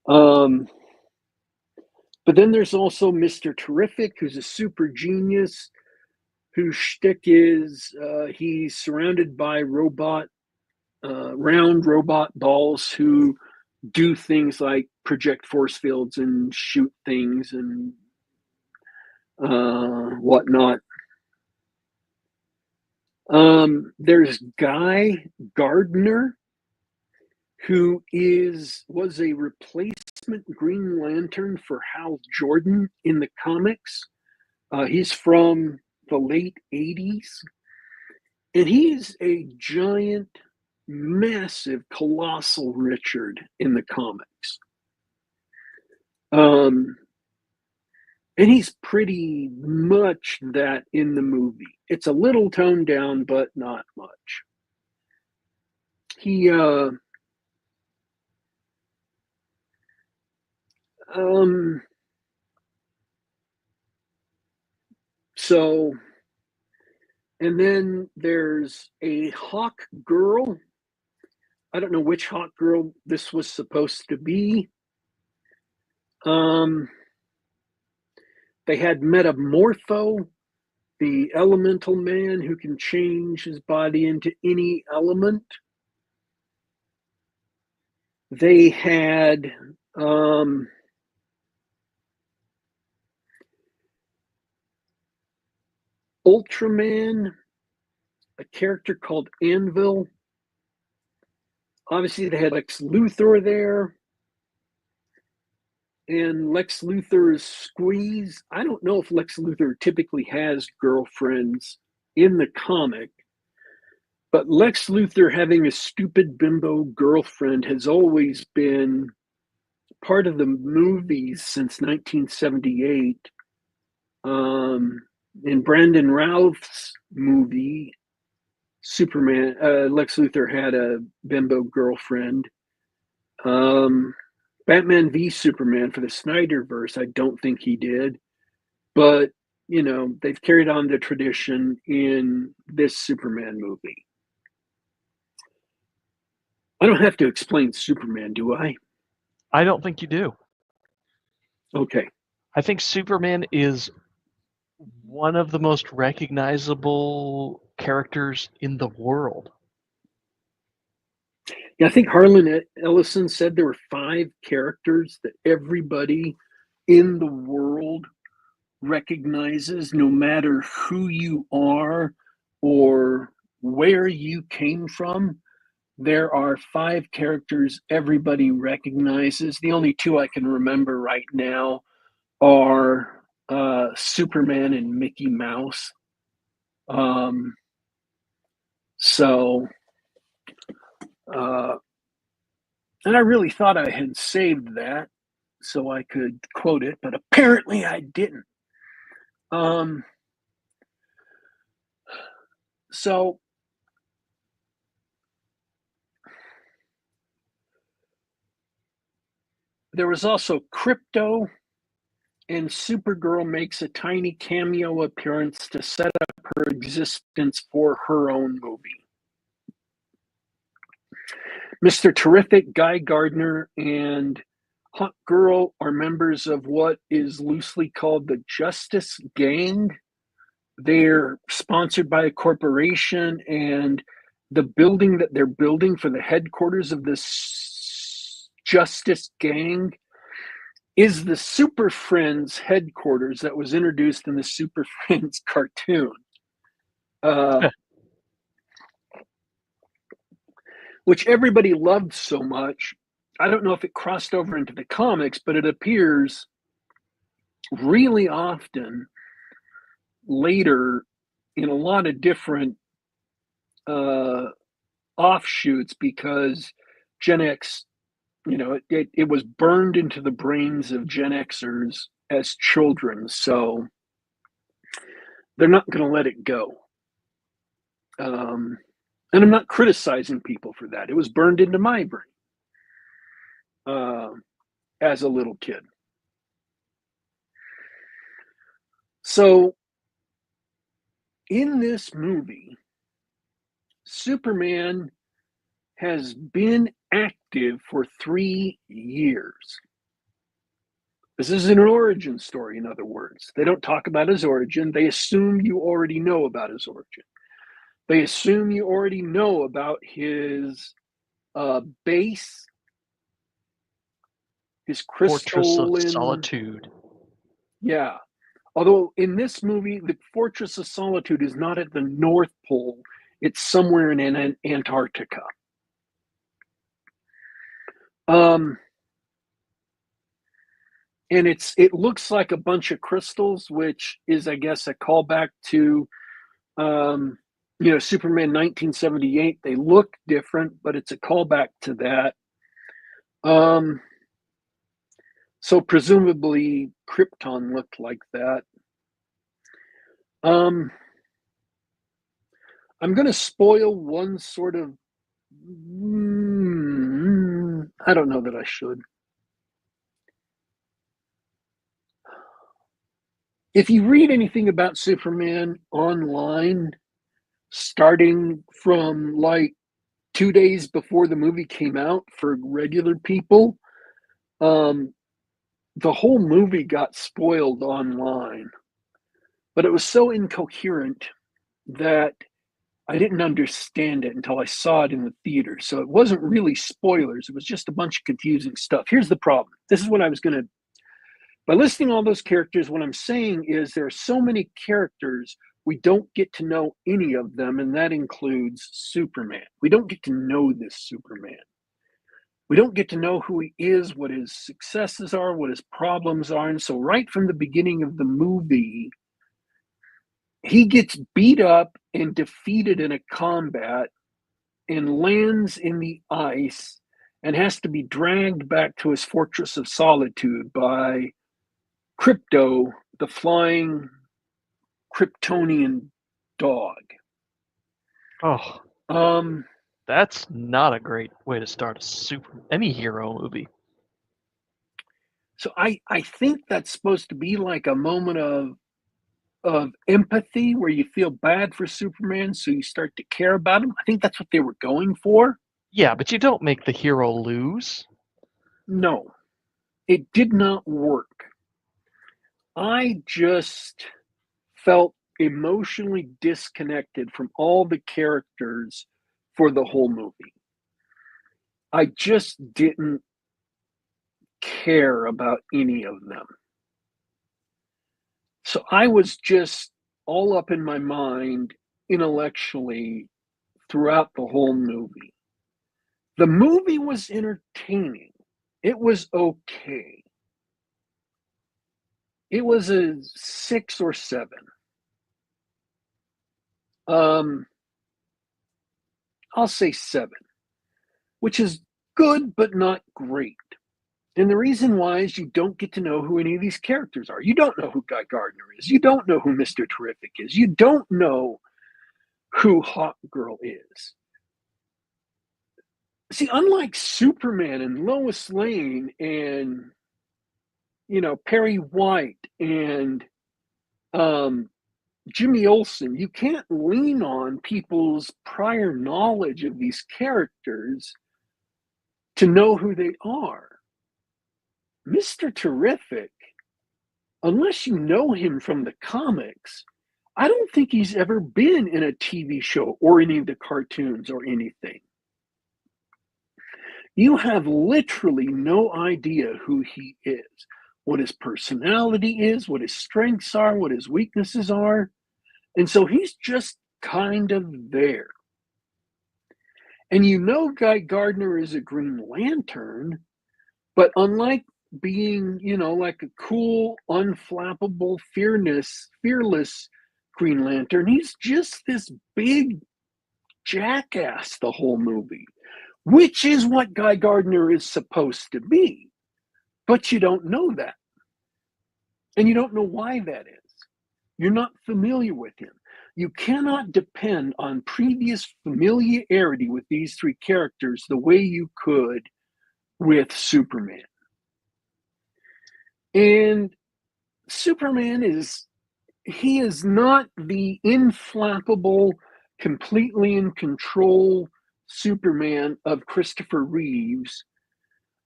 But then there's also Mr. Terrific, who's a super genius, whose shtick is he's surrounded by round robot balls who do things like project force fields and shoot things and whatnot. There's Guy Gardner, who was a replacement Green Lantern for Hal Jordan in the comics. He's from the late 80s, and he's a giant, massive, colossal Richard in the comics. And he's pretty much that in the movie. It's a little toned down, but not much. He so, and then there's a Hawk Girl. I don't know which Hawk Girl this was supposed to be. They had Metamorpho, the elemental man who can change his body into any element. They had Ultraman, a character called Anvil. Obviously, they had Lex Luthor there. And Lex Luthor's Squeeze. I don't know if Lex Luthor typically has girlfriends in the comic, but Lex Luthor having a stupid bimbo girlfriend has always been part of the movies since 1978. In Brandon Routh's movie, Superman, Lex Luthor had a bimbo girlfriend. Batman v Superman for the Snyderverse, I don't think he did. But, they've carried on the tradition in this Superman movie. I don't have to explain Superman, do I? I don't think you do. Okay. I think Superman is one of the most recognizable characters in the world. Yeah, I think Harlan Ellison said there were 5 characters that everybody in the world recognizes, no matter who you are or where you came from. There are 5 characters everybody recognizes. The only 2 I can remember right now are Superman and Mickey Mouse. And I really thought I had saved that. so I could quote it, but apparently I didn't. So there was also Crypto, and Supergirl makes a tiny cameo appearance to set up her existence for her own movie. Mr. Terrific, Guy Gardner, and Hawk Girl are members of what is loosely called the Justice Gang. They're sponsored by a corporation, and the building that they're building for the headquarters of this Justice Gang is the Super Friends headquarters that was introduced in the Super Friends cartoon. Which everybody loved so much. I don't know if it crossed over into the comics, but it appears really often later in a lot of different offshoots, because Gen X, it was burned into the brains of Gen Xers as children. So they're not going to let it go. And I'm not criticizing people for that. It was burned into my brain as a little kid. So in this movie, Superman has been active for 3 years. This is an origin story, in other words. They don't talk about his origin. They assume you already know about his origin. They assume you already know about his base, his Fortress of crystalline... Solitude. Yeah. Although in this movie, the Fortress of Solitude is not at the North Pole. It's somewhere in Antarctica. And it looks like a bunch of crystals, which is, I guess, a callback to Superman 1978. They look different, but it's a callback to that. So presumably Krypton looked like that. I'm going to spoil one sort of... I don't know that I should. If you read anything about Superman online, starting from like 2 days before the movie came out for regular people, the whole movie got spoiled online. But it was so incoherent that I didn't understand it until I saw it in the theater. So it wasn't really spoilers. It was just a bunch of confusing stuff. Here's the problem. This is what I was going to... By listing all those characters, what I'm saying is there are so many characters, we don't get to know any of them, and that includes Superman. We don't get to know this Superman. We don't get to know who he is, what his successes are, what his problems are. And so right from the beginning of the movie, he gets beat up and defeated in a combat and lands in the ice and has to be dragged back to his Fortress of Solitude by Crypto, the flying Kryptonian dog. Oh, that's not a great way to start any hero movie. So I think that's supposed to be like a moment of empathy where you feel bad for Superman, so you start to care about him. I think that's what they were going for. Yeah, but you don't make the hero lose. No, it did not work. I just felt emotionally disconnected from all the characters for the whole movie. I just didn't care about any of them. So I was just all up in my mind intellectually throughout the whole movie. The movie was entertaining. It was okay. It was a 6 or 7. I'll say 7, which is good but not great. And the reason why is you don't get to know who any of these characters are. You don't know who Guy Gardner is. You don't know who Mr. Terrific is. You don't know who Hawk Girl is. See, unlike Superman and Lois Lane and, Perry White and Jimmy Olsen, you can't lean on people's prior knowledge of these characters to know who they are. Mr. Terrific, unless you know him from the comics, I don't think he's ever been in a TV show or any of the cartoons or anything. You have literally no idea who he is, what his personality is, what his strengths are, what his weaknesses are. And so he's just kind of there. And Guy Gardner is a Green Lantern, but unlike being, like a cool, unflappable, fearless Green Lantern, he's just this big jackass the whole movie, which is what Guy Gardner is supposed to be. But you don't know that. And you don't know why that is. You're not familiar with him. You cannot depend on previous familiarity with these three characters the way you could with Superman. And Superman is not the inflappable, completely in control Superman of Christopher Reeves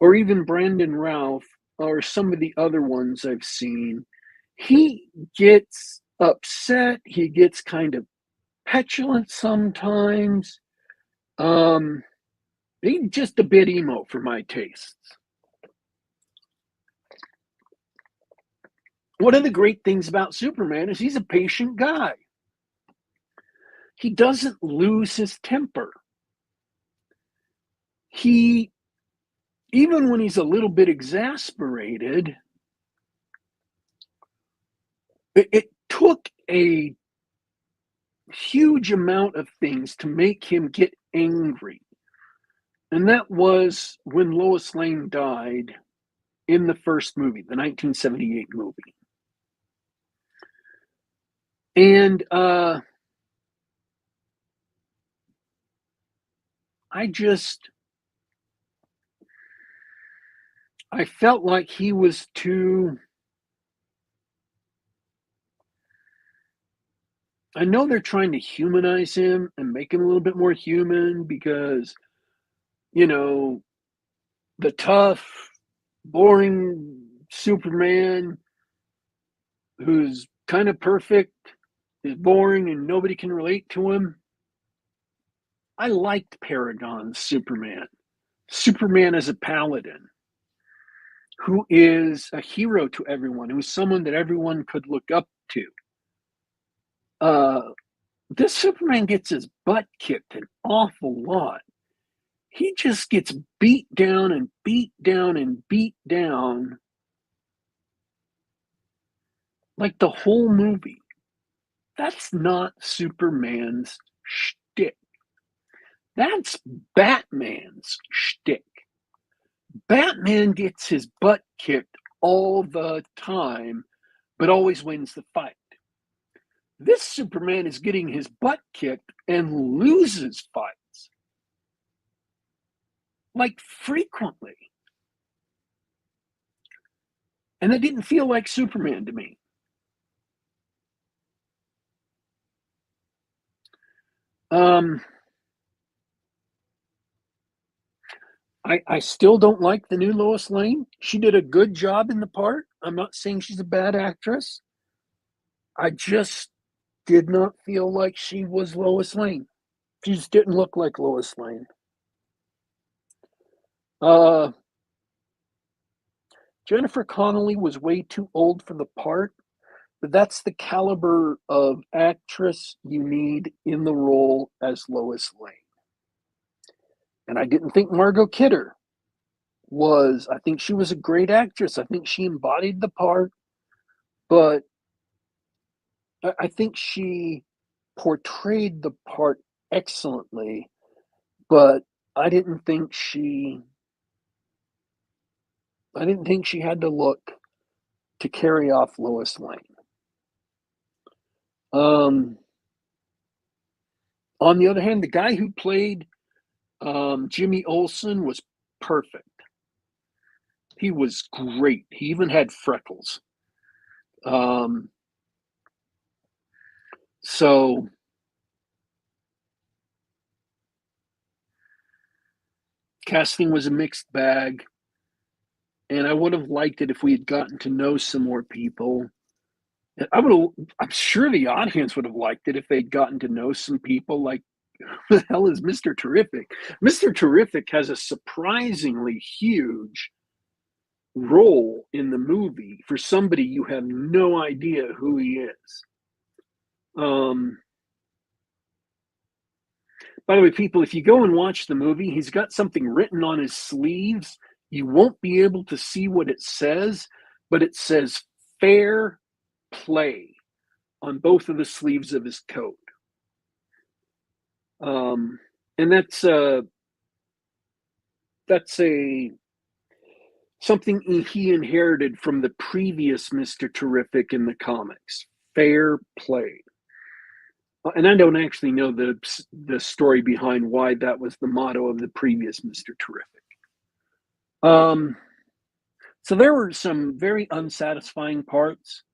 or even Brandon Routh or some of the other ones I've seen. He gets upset. He gets kind of petulant sometimes. He's just a bit emo for my tastes. One of the great things about Superman is he's a patient guy. He doesn't lose his temper. He, even when he's a little bit exasperated, it took a huge amount of things to make him get angry. And that was when Lois Lane died in the first movie, the 1978 movie. And I felt like he was too. I know they're trying to humanize him and make him a little bit more human because, the tough, boring Superman who's kind of perfect is boring and nobody can relate to him. I liked Paragon's Superman. Superman as a paladin who is a hero to everyone, who's someone that everyone could look up to. This Superman gets his butt kicked an awful lot. He just gets beat down and beat down and beat down like the whole movie. That's not Superman's shtick. That's Batman's shtick. Batman gets his butt kicked all the time, but always wins the fight. This Superman is getting his butt kicked and loses fights. Like frequently. And it didn't feel like Superman to me. I still don't like the new Lois Lane. She did a good job in the part. I'm not saying she's a bad actress. I just did not feel like she was Lois Lane. She just didn't look like Lois Lane. Jennifer Connelly was way too old for the part, but that's the caliber of actress you need in the role as Lois Lane. And I didn't think Margot Kidder I think she was a great actress. I think she embodied the part, but I think she portrayed the part excellently, but I didn't think she I didn't think she had the look to carry off Lois Lane. On the other hand, the guy who played Jimmy Olsen was perfect. He was great. He even had freckles. So casting was a mixed bag, and I would have liked it if we had gotten to know some more people. I'm sure the audience would have liked it if they'd gotten to know some people. Like, who the hell is Mr. Terrific? Mr. Terrific has a surprisingly huge role in the movie for somebody you have no idea who he is. By the way, people, if you go and watch the movie, he's got something written on his sleeves. You won't be able to see what it says, but it says fair play on both of the sleeves of his coat. And that's something he inherited from the previous Mr. Terrific in the comics. Fair play. And I don't actually know the story behind why that was the motto of the previous Mr. Terrific. So there were some very unsatisfying parts.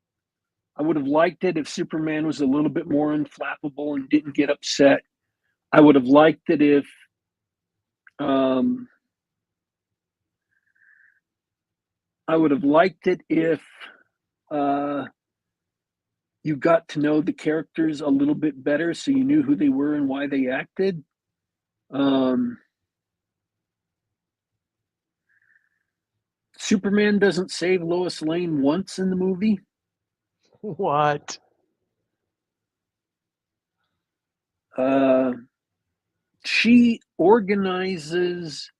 I would have liked it if Superman was a little bit more unflappable and didn't get upset. I would have liked it if you got to know the characters a little bit better so you knew who they were and why they acted. Superman doesn't save Lois Lane once in the movie. What? She organizes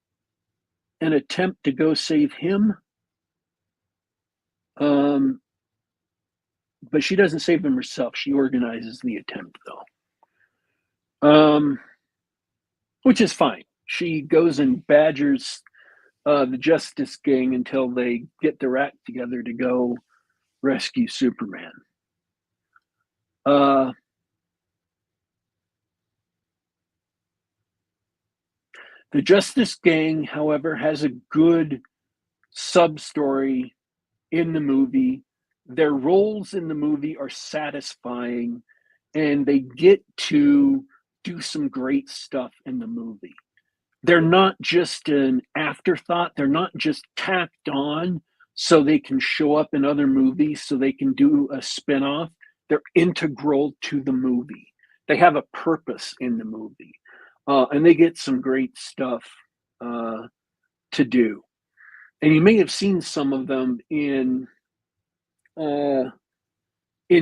an attempt to go save him. But she doesn't save him herself. She organizes the attempt, though. Which is fine. She goes and badgers the Justice Gang until they get their act together to go rescue Superman. The Justice Gang, however, has a good sub-story in the movie. Their roles in the movie are satisfying, and they get to do some great stuff in the movie. They're not just an afterthought. They're not just tacked on so they can show up in other movies, so they can do a spinoff. They're integral to the movie. They have a purpose in the movie, and they get some great stuff to do. And you may have seen some of them in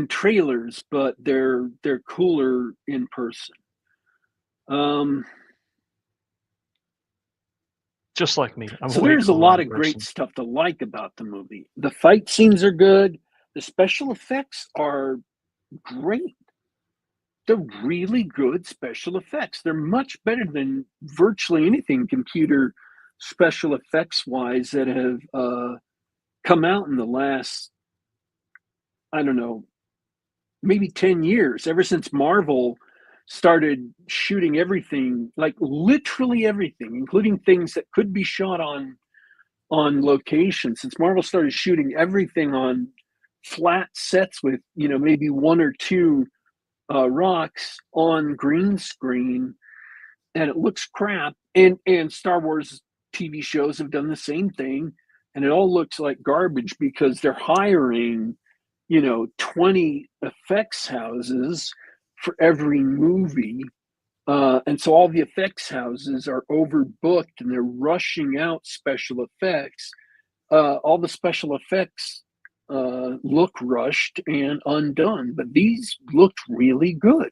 trailers, but they're cooler in person. Just like me. So there's a lot of great stuff to like about the movie. The fight scenes are good. The special effects are great. They're really good special effects. They're much better than virtually anything computer special effects wise that have come out in the last, I don't know, maybe 10 years, ever since Marvel started shooting everything, like literally everything, including things that could be shot on location. Since Marvel started shooting everything on flat sets with, maybe one or two rocks on green screen, and it looks crap. And Star Wars TV shows have done the same thing, and it all looks like garbage because they're hiring 20 effects houses for every movie. And so all the effects houses are overbooked and they're rushing out special effects. All the special effects look rushed and undone, but these looked really good.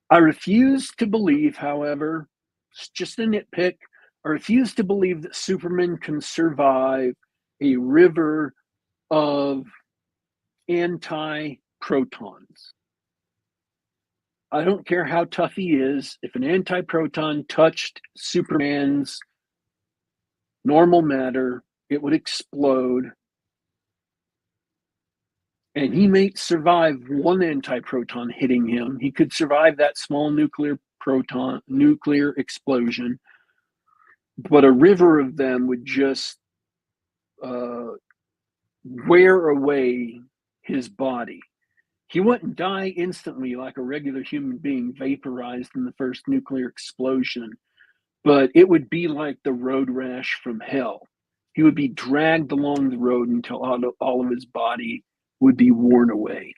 I refuse to believe, however, it's just a nitpick, I refuse to believe that Superman can survive a river of anti-protons. I don't care how tough he is. If an anti-proton touched Superman's normal matter, it would explode, and he may survive one antiproton hitting him. He could survive that small nuclear explosion, but a river of them would just uh, wear away his body. He wouldn't die instantly like a regular human being vaporized in the first nuclear explosion, but it would be like the road rash from hell. He would be dragged along the road until all of his body would be worn away.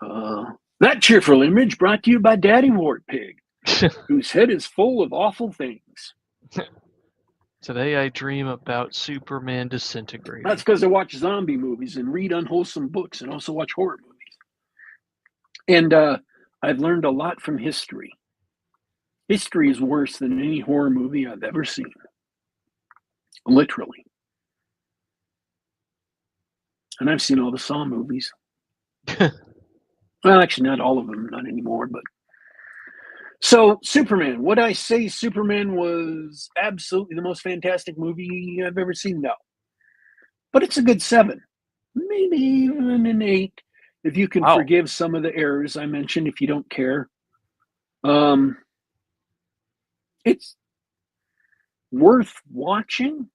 That cheerful image brought to you by Daddy Warpig, whose head is full of awful things. Today I dream about Superman disintegrating. That's because I watch zombie movies and read unwholesome books and also watch horror movies. And I've learned a lot from history. History is worse than any horror movie I've ever seen. Literally. And I've seen all the Saw movies. Well, actually, not all of them, not anymore, but. So, Superman. Would I say Superman was absolutely the most fantastic movie I've ever seen? No. But it's a good 7. Maybe even an 8, if you can forgive some of the errors I mentioned, if you don't care. It's worth watching.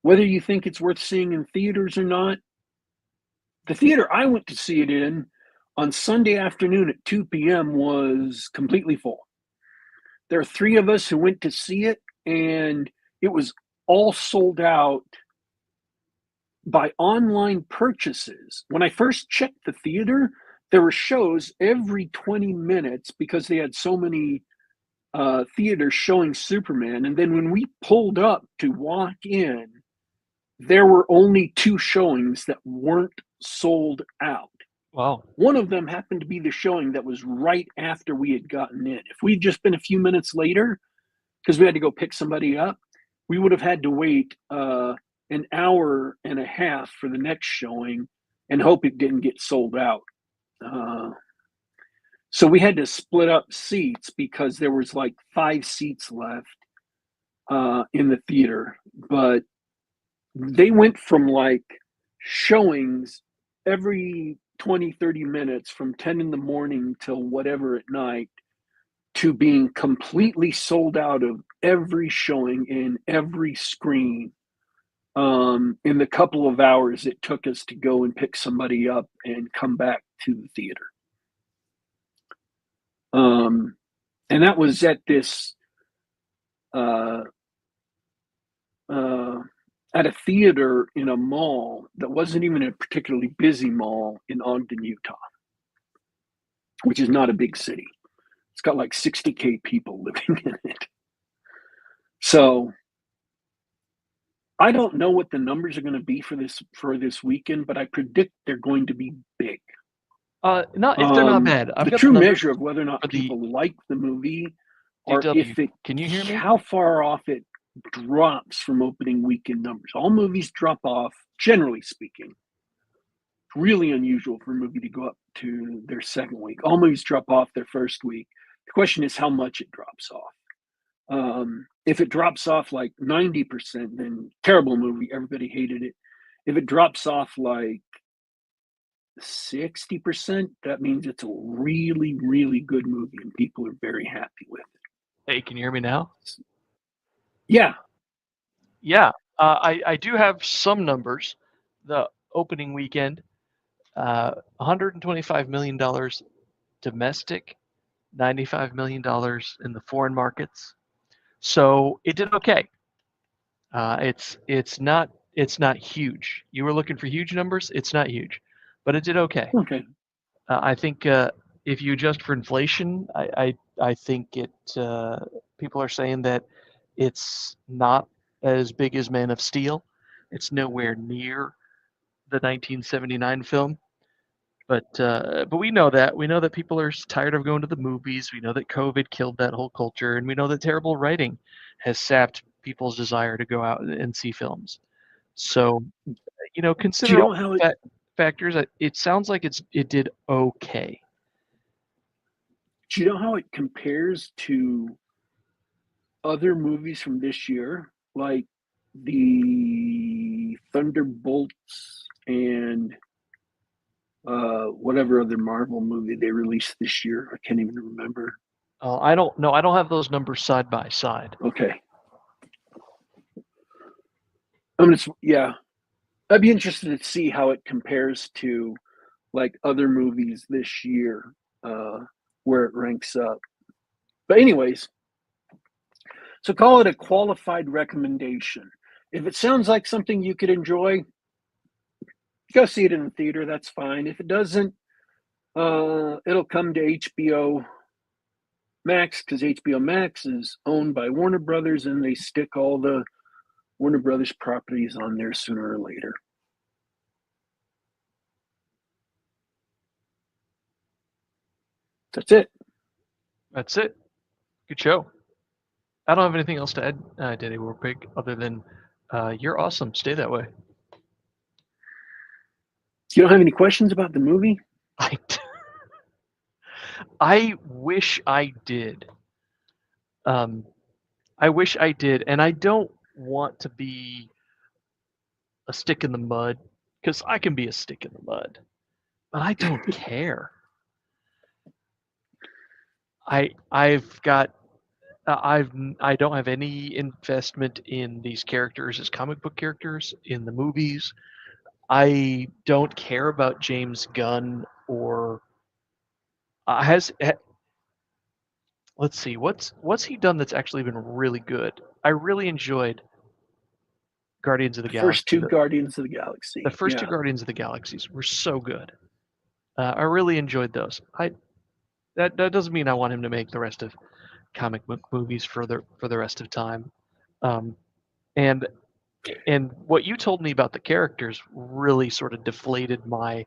Whether you think it's worth seeing in theaters or not. The theater I went to see it in on Sunday afternoon at 2 p.m. was completely full. There are 3 of us who went to see it, and it was all sold out by online purchases. When I first checked the theater, there were shows every 20 minutes because they had so many theaters showing Superman. And then when we pulled up to walk in, there were only 2 showings that weren't sold out. Wow. One of them happened to be the showing that was right after we had gotten in. If we'd just been a few minutes later, because we had to go pick somebody up, we would have had to wait an hour and a half for the next showing and hope it didn't get sold out. So we had to split up seats because there was like 5 seats left in the theater. But they went from like showings every 20, 30 minutes from 10 in the morning till whatever at night to being completely sold out of every showing in every screen in the couple of hours it took us to go and pick somebody up and come back to the theater. And that was at this at a theater in a mall that wasn't even a particularly busy mall in Ogden, Utah, which is not a big city. It's got like 60K people living in it. So I don't know what the numbers are going to be for this weekend, but I predict they're going to be big. Not if they're not bad. The true measure of whether or not people like the movie, or if it, can you hear me? How far off it drops from opening weekend numbers. All movies drop off, generally speaking. It's really unusual for a movie to go up to their second week. All movies drop off their first week. The question is how much it drops off. If it drops off like 90%, then terrible movie, everybody hated it. If it drops off like 60%, that means it's a really, really good movie and people are very happy with it. Hey, can you hear me now? Yeah. Yeah. I do have some numbers. The opening weekend, $125 million domestic, $95 million in the foreign markets. So it did okay. It's not huge. You were looking for huge numbers. It's not huge, but it did okay. Okay. I think if you adjust for inflation, I think it. People are saying that it's not as big as Man of Steel. It's nowhere near the 1979 film. But we know that people are tired of going to the movies. We know that COVID killed that whole culture, and we know that terrible writing has sapped people's desire to go out and see films. So, consider all factors. It sounds like it did okay. Do you know how it compares to other movies from this year? Like the Thunderbolts and whatever other Marvel movie they released this year. I can't even remember. I don't know. I don't have those numbers side by side. Okay. Yeah. I'd be interested to see how it compares to like other movies this year, where it ranks up. But anyways, so call it a qualified recommendation. If it sounds like something you could enjoy, go see it in the theater. That's fine. If it doesn't, it'll come to HBO Max because HBO Max is owned by Warner Brothers, and they stick all the Warner Brothers properties on there sooner or later. That's it. That's it. Good show. I don't have anything else to add, Danny Warpig, other than you're awesome. Stay that way. You don't have any questions about the movie? I wish I did. I wish I did, and I don't want to be a stick in the mud, because I can be a stick in the mud, but I don't care. I've got I don't have any investment in these characters as comic book characters in the movies. I don't care about James Gunn or has let's see what's he done that's actually been really good. I really enjoyed Guardians of the The first Galaxy. two Guardians of the Galaxy. The first two Yeah. Guardians of the Galaxies were so good. I really enjoyed those. That doesn't mean I want him to make the rest of comic book movies for the rest of time. Um, and what you told me about the characters really sort of deflated my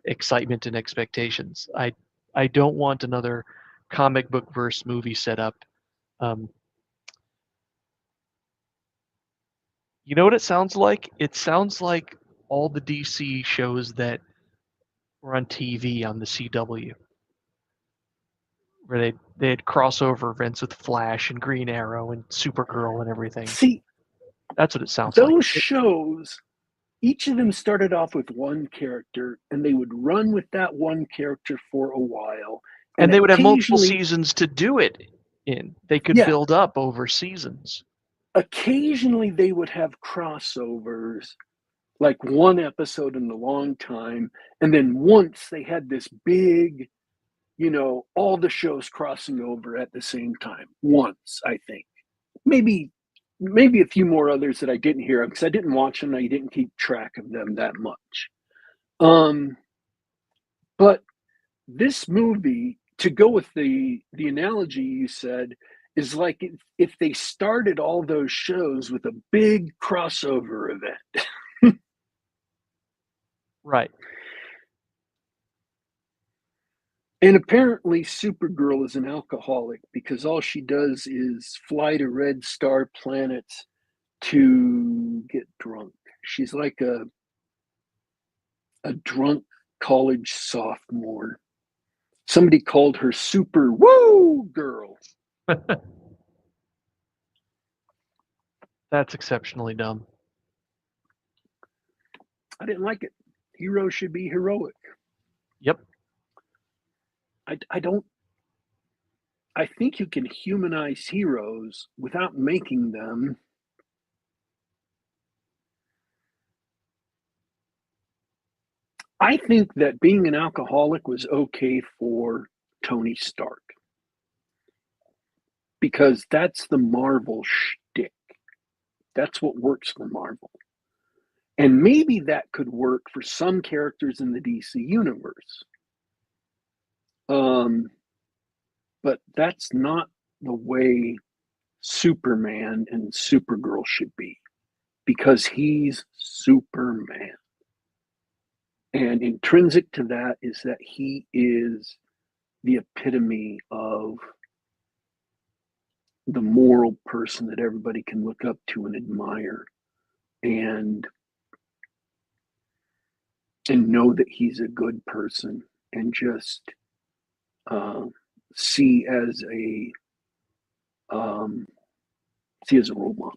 excitement and expectations. I don't want another comic book verse movie set up. Um, you know what it sounds like? It sounds like all the DC shows that were on TV on the CW, where they had crossover events with Flash and Green Arrow and Supergirl and everything. See, That's what it sounds like. those shows, each of them started off with one character, and they would run with that one character for a while. And they would have multiple occasionally, seasons to do it in. They could yeah, build up over seasons. occasionally they would have crossovers, like one episode in a long time. And then once they had this big, all the shows crossing over at the same time. Once, I think. Maybe a few more others that I didn't hear because I didn't watch them. I didn't keep track of them that much. But this movie, to go with the analogy you said, is like if they started all those shows with a big crossover event. Right. And apparently Supergirl is an alcoholic because all she does is fly to red star planets to get drunk. She's like a drunk college sophomore. Somebody called her Super Woo Girl. That's exceptionally dumb. I didn't like it. Heroes should be heroic. Yep. I think you can humanize heroes without making them I think that being an alcoholic was okay for Tony Stark because that's the Marvel shtick. That's what works for Marvel. And maybe that could work for some characters in the DC universe. But that's not the way Superman and Supergirl should be because he's Superman. And intrinsic to that is that he is the epitome of the moral person that everybody can look up to and admire and know that he's a good person and just see as a role model.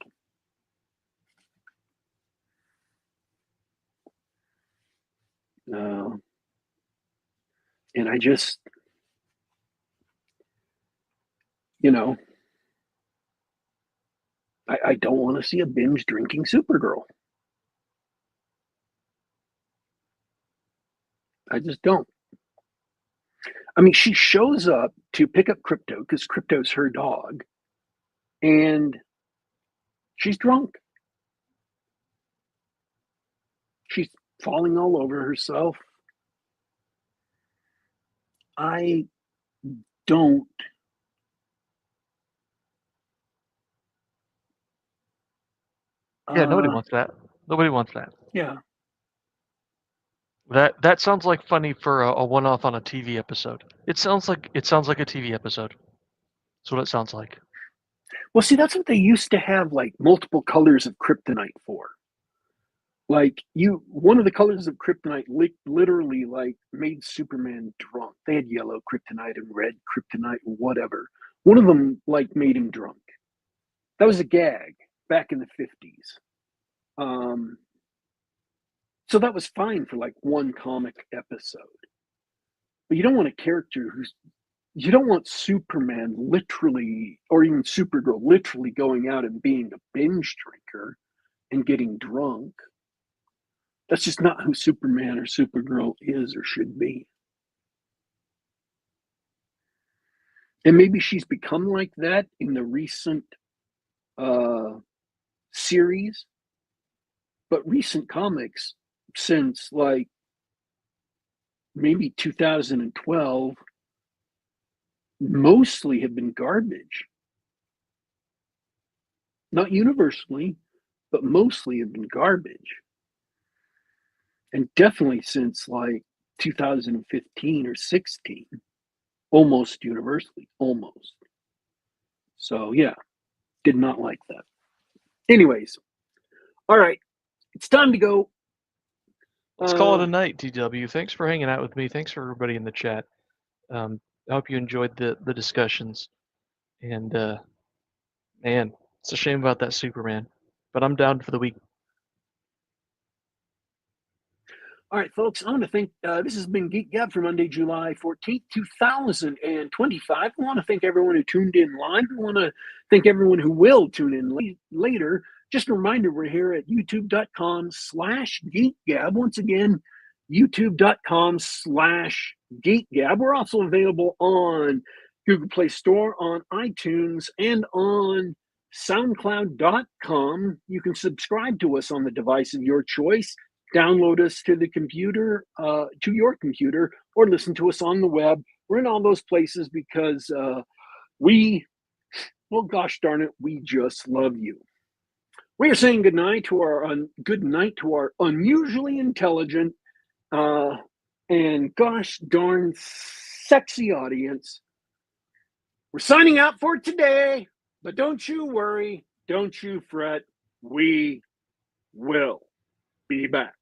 And I just, you know, I don't want to see a binge drinking Supergirl. I just don't. I mean, she shows up to pick up Crypto because Crypto's her dog, and she's drunk. She's falling all over herself. I don't. Yeah, nobody wants that. Nobody wants that. Yeah. That sounds like funny for a one-off on a TV episode. It sounds like a TV episode. That's what it sounds like. Well, see, that's what they used to have like multiple colors of kryptonite for. Like one of the colors of kryptonite literally like made Superman drunk. They had yellow kryptonite and red kryptonite, whatever. One of them like made him drunk. That was a gag back in the 50s. So that was fine for like one comic episode. But you don't want a character you don't want Superman literally, or even Supergirl literally going out and being a binge drinker and getting drunk. That's just not who Superman or Supergirl is or should be. And maybe she's become like that in the recent series, but recent comics since like maybe 2012 mostly have been garbage. Not universally, but mostly have been garbage. And definitely since like 2015 or 16, almost universally, almost. So yeah, did not like that. Anyways, all right, it's time to go. Let's call it a night, DW. Thanks for hanging out with me. Thanks for everybody in the chat. I hope you enjoyed the discussions. And man, it's a shame about that Superman, but I'm down for the week. All right, folks, I want to thank, this has been Geek Gab for Monday, July 14th, 2025. I want to thank everyone who tuned in live. I want to thank everyone who will tune in later. Just a reminder, we're here at youtube.com/GeekGab. Once again, youtube.com/GeekGab. We're also available on Google Play Store, on iTunes, and on SoundCloud.com. You can subscribe to us on the device of your choice. Download us to the computer, to your computer, or listen to us on the web. We're in all those places because well, gosh darn it, we just love you. We are saying good night to our unusually intelligent and gosh darn sexy audience. We're signing out for today, but don't you worry, don't you fret. We will be back.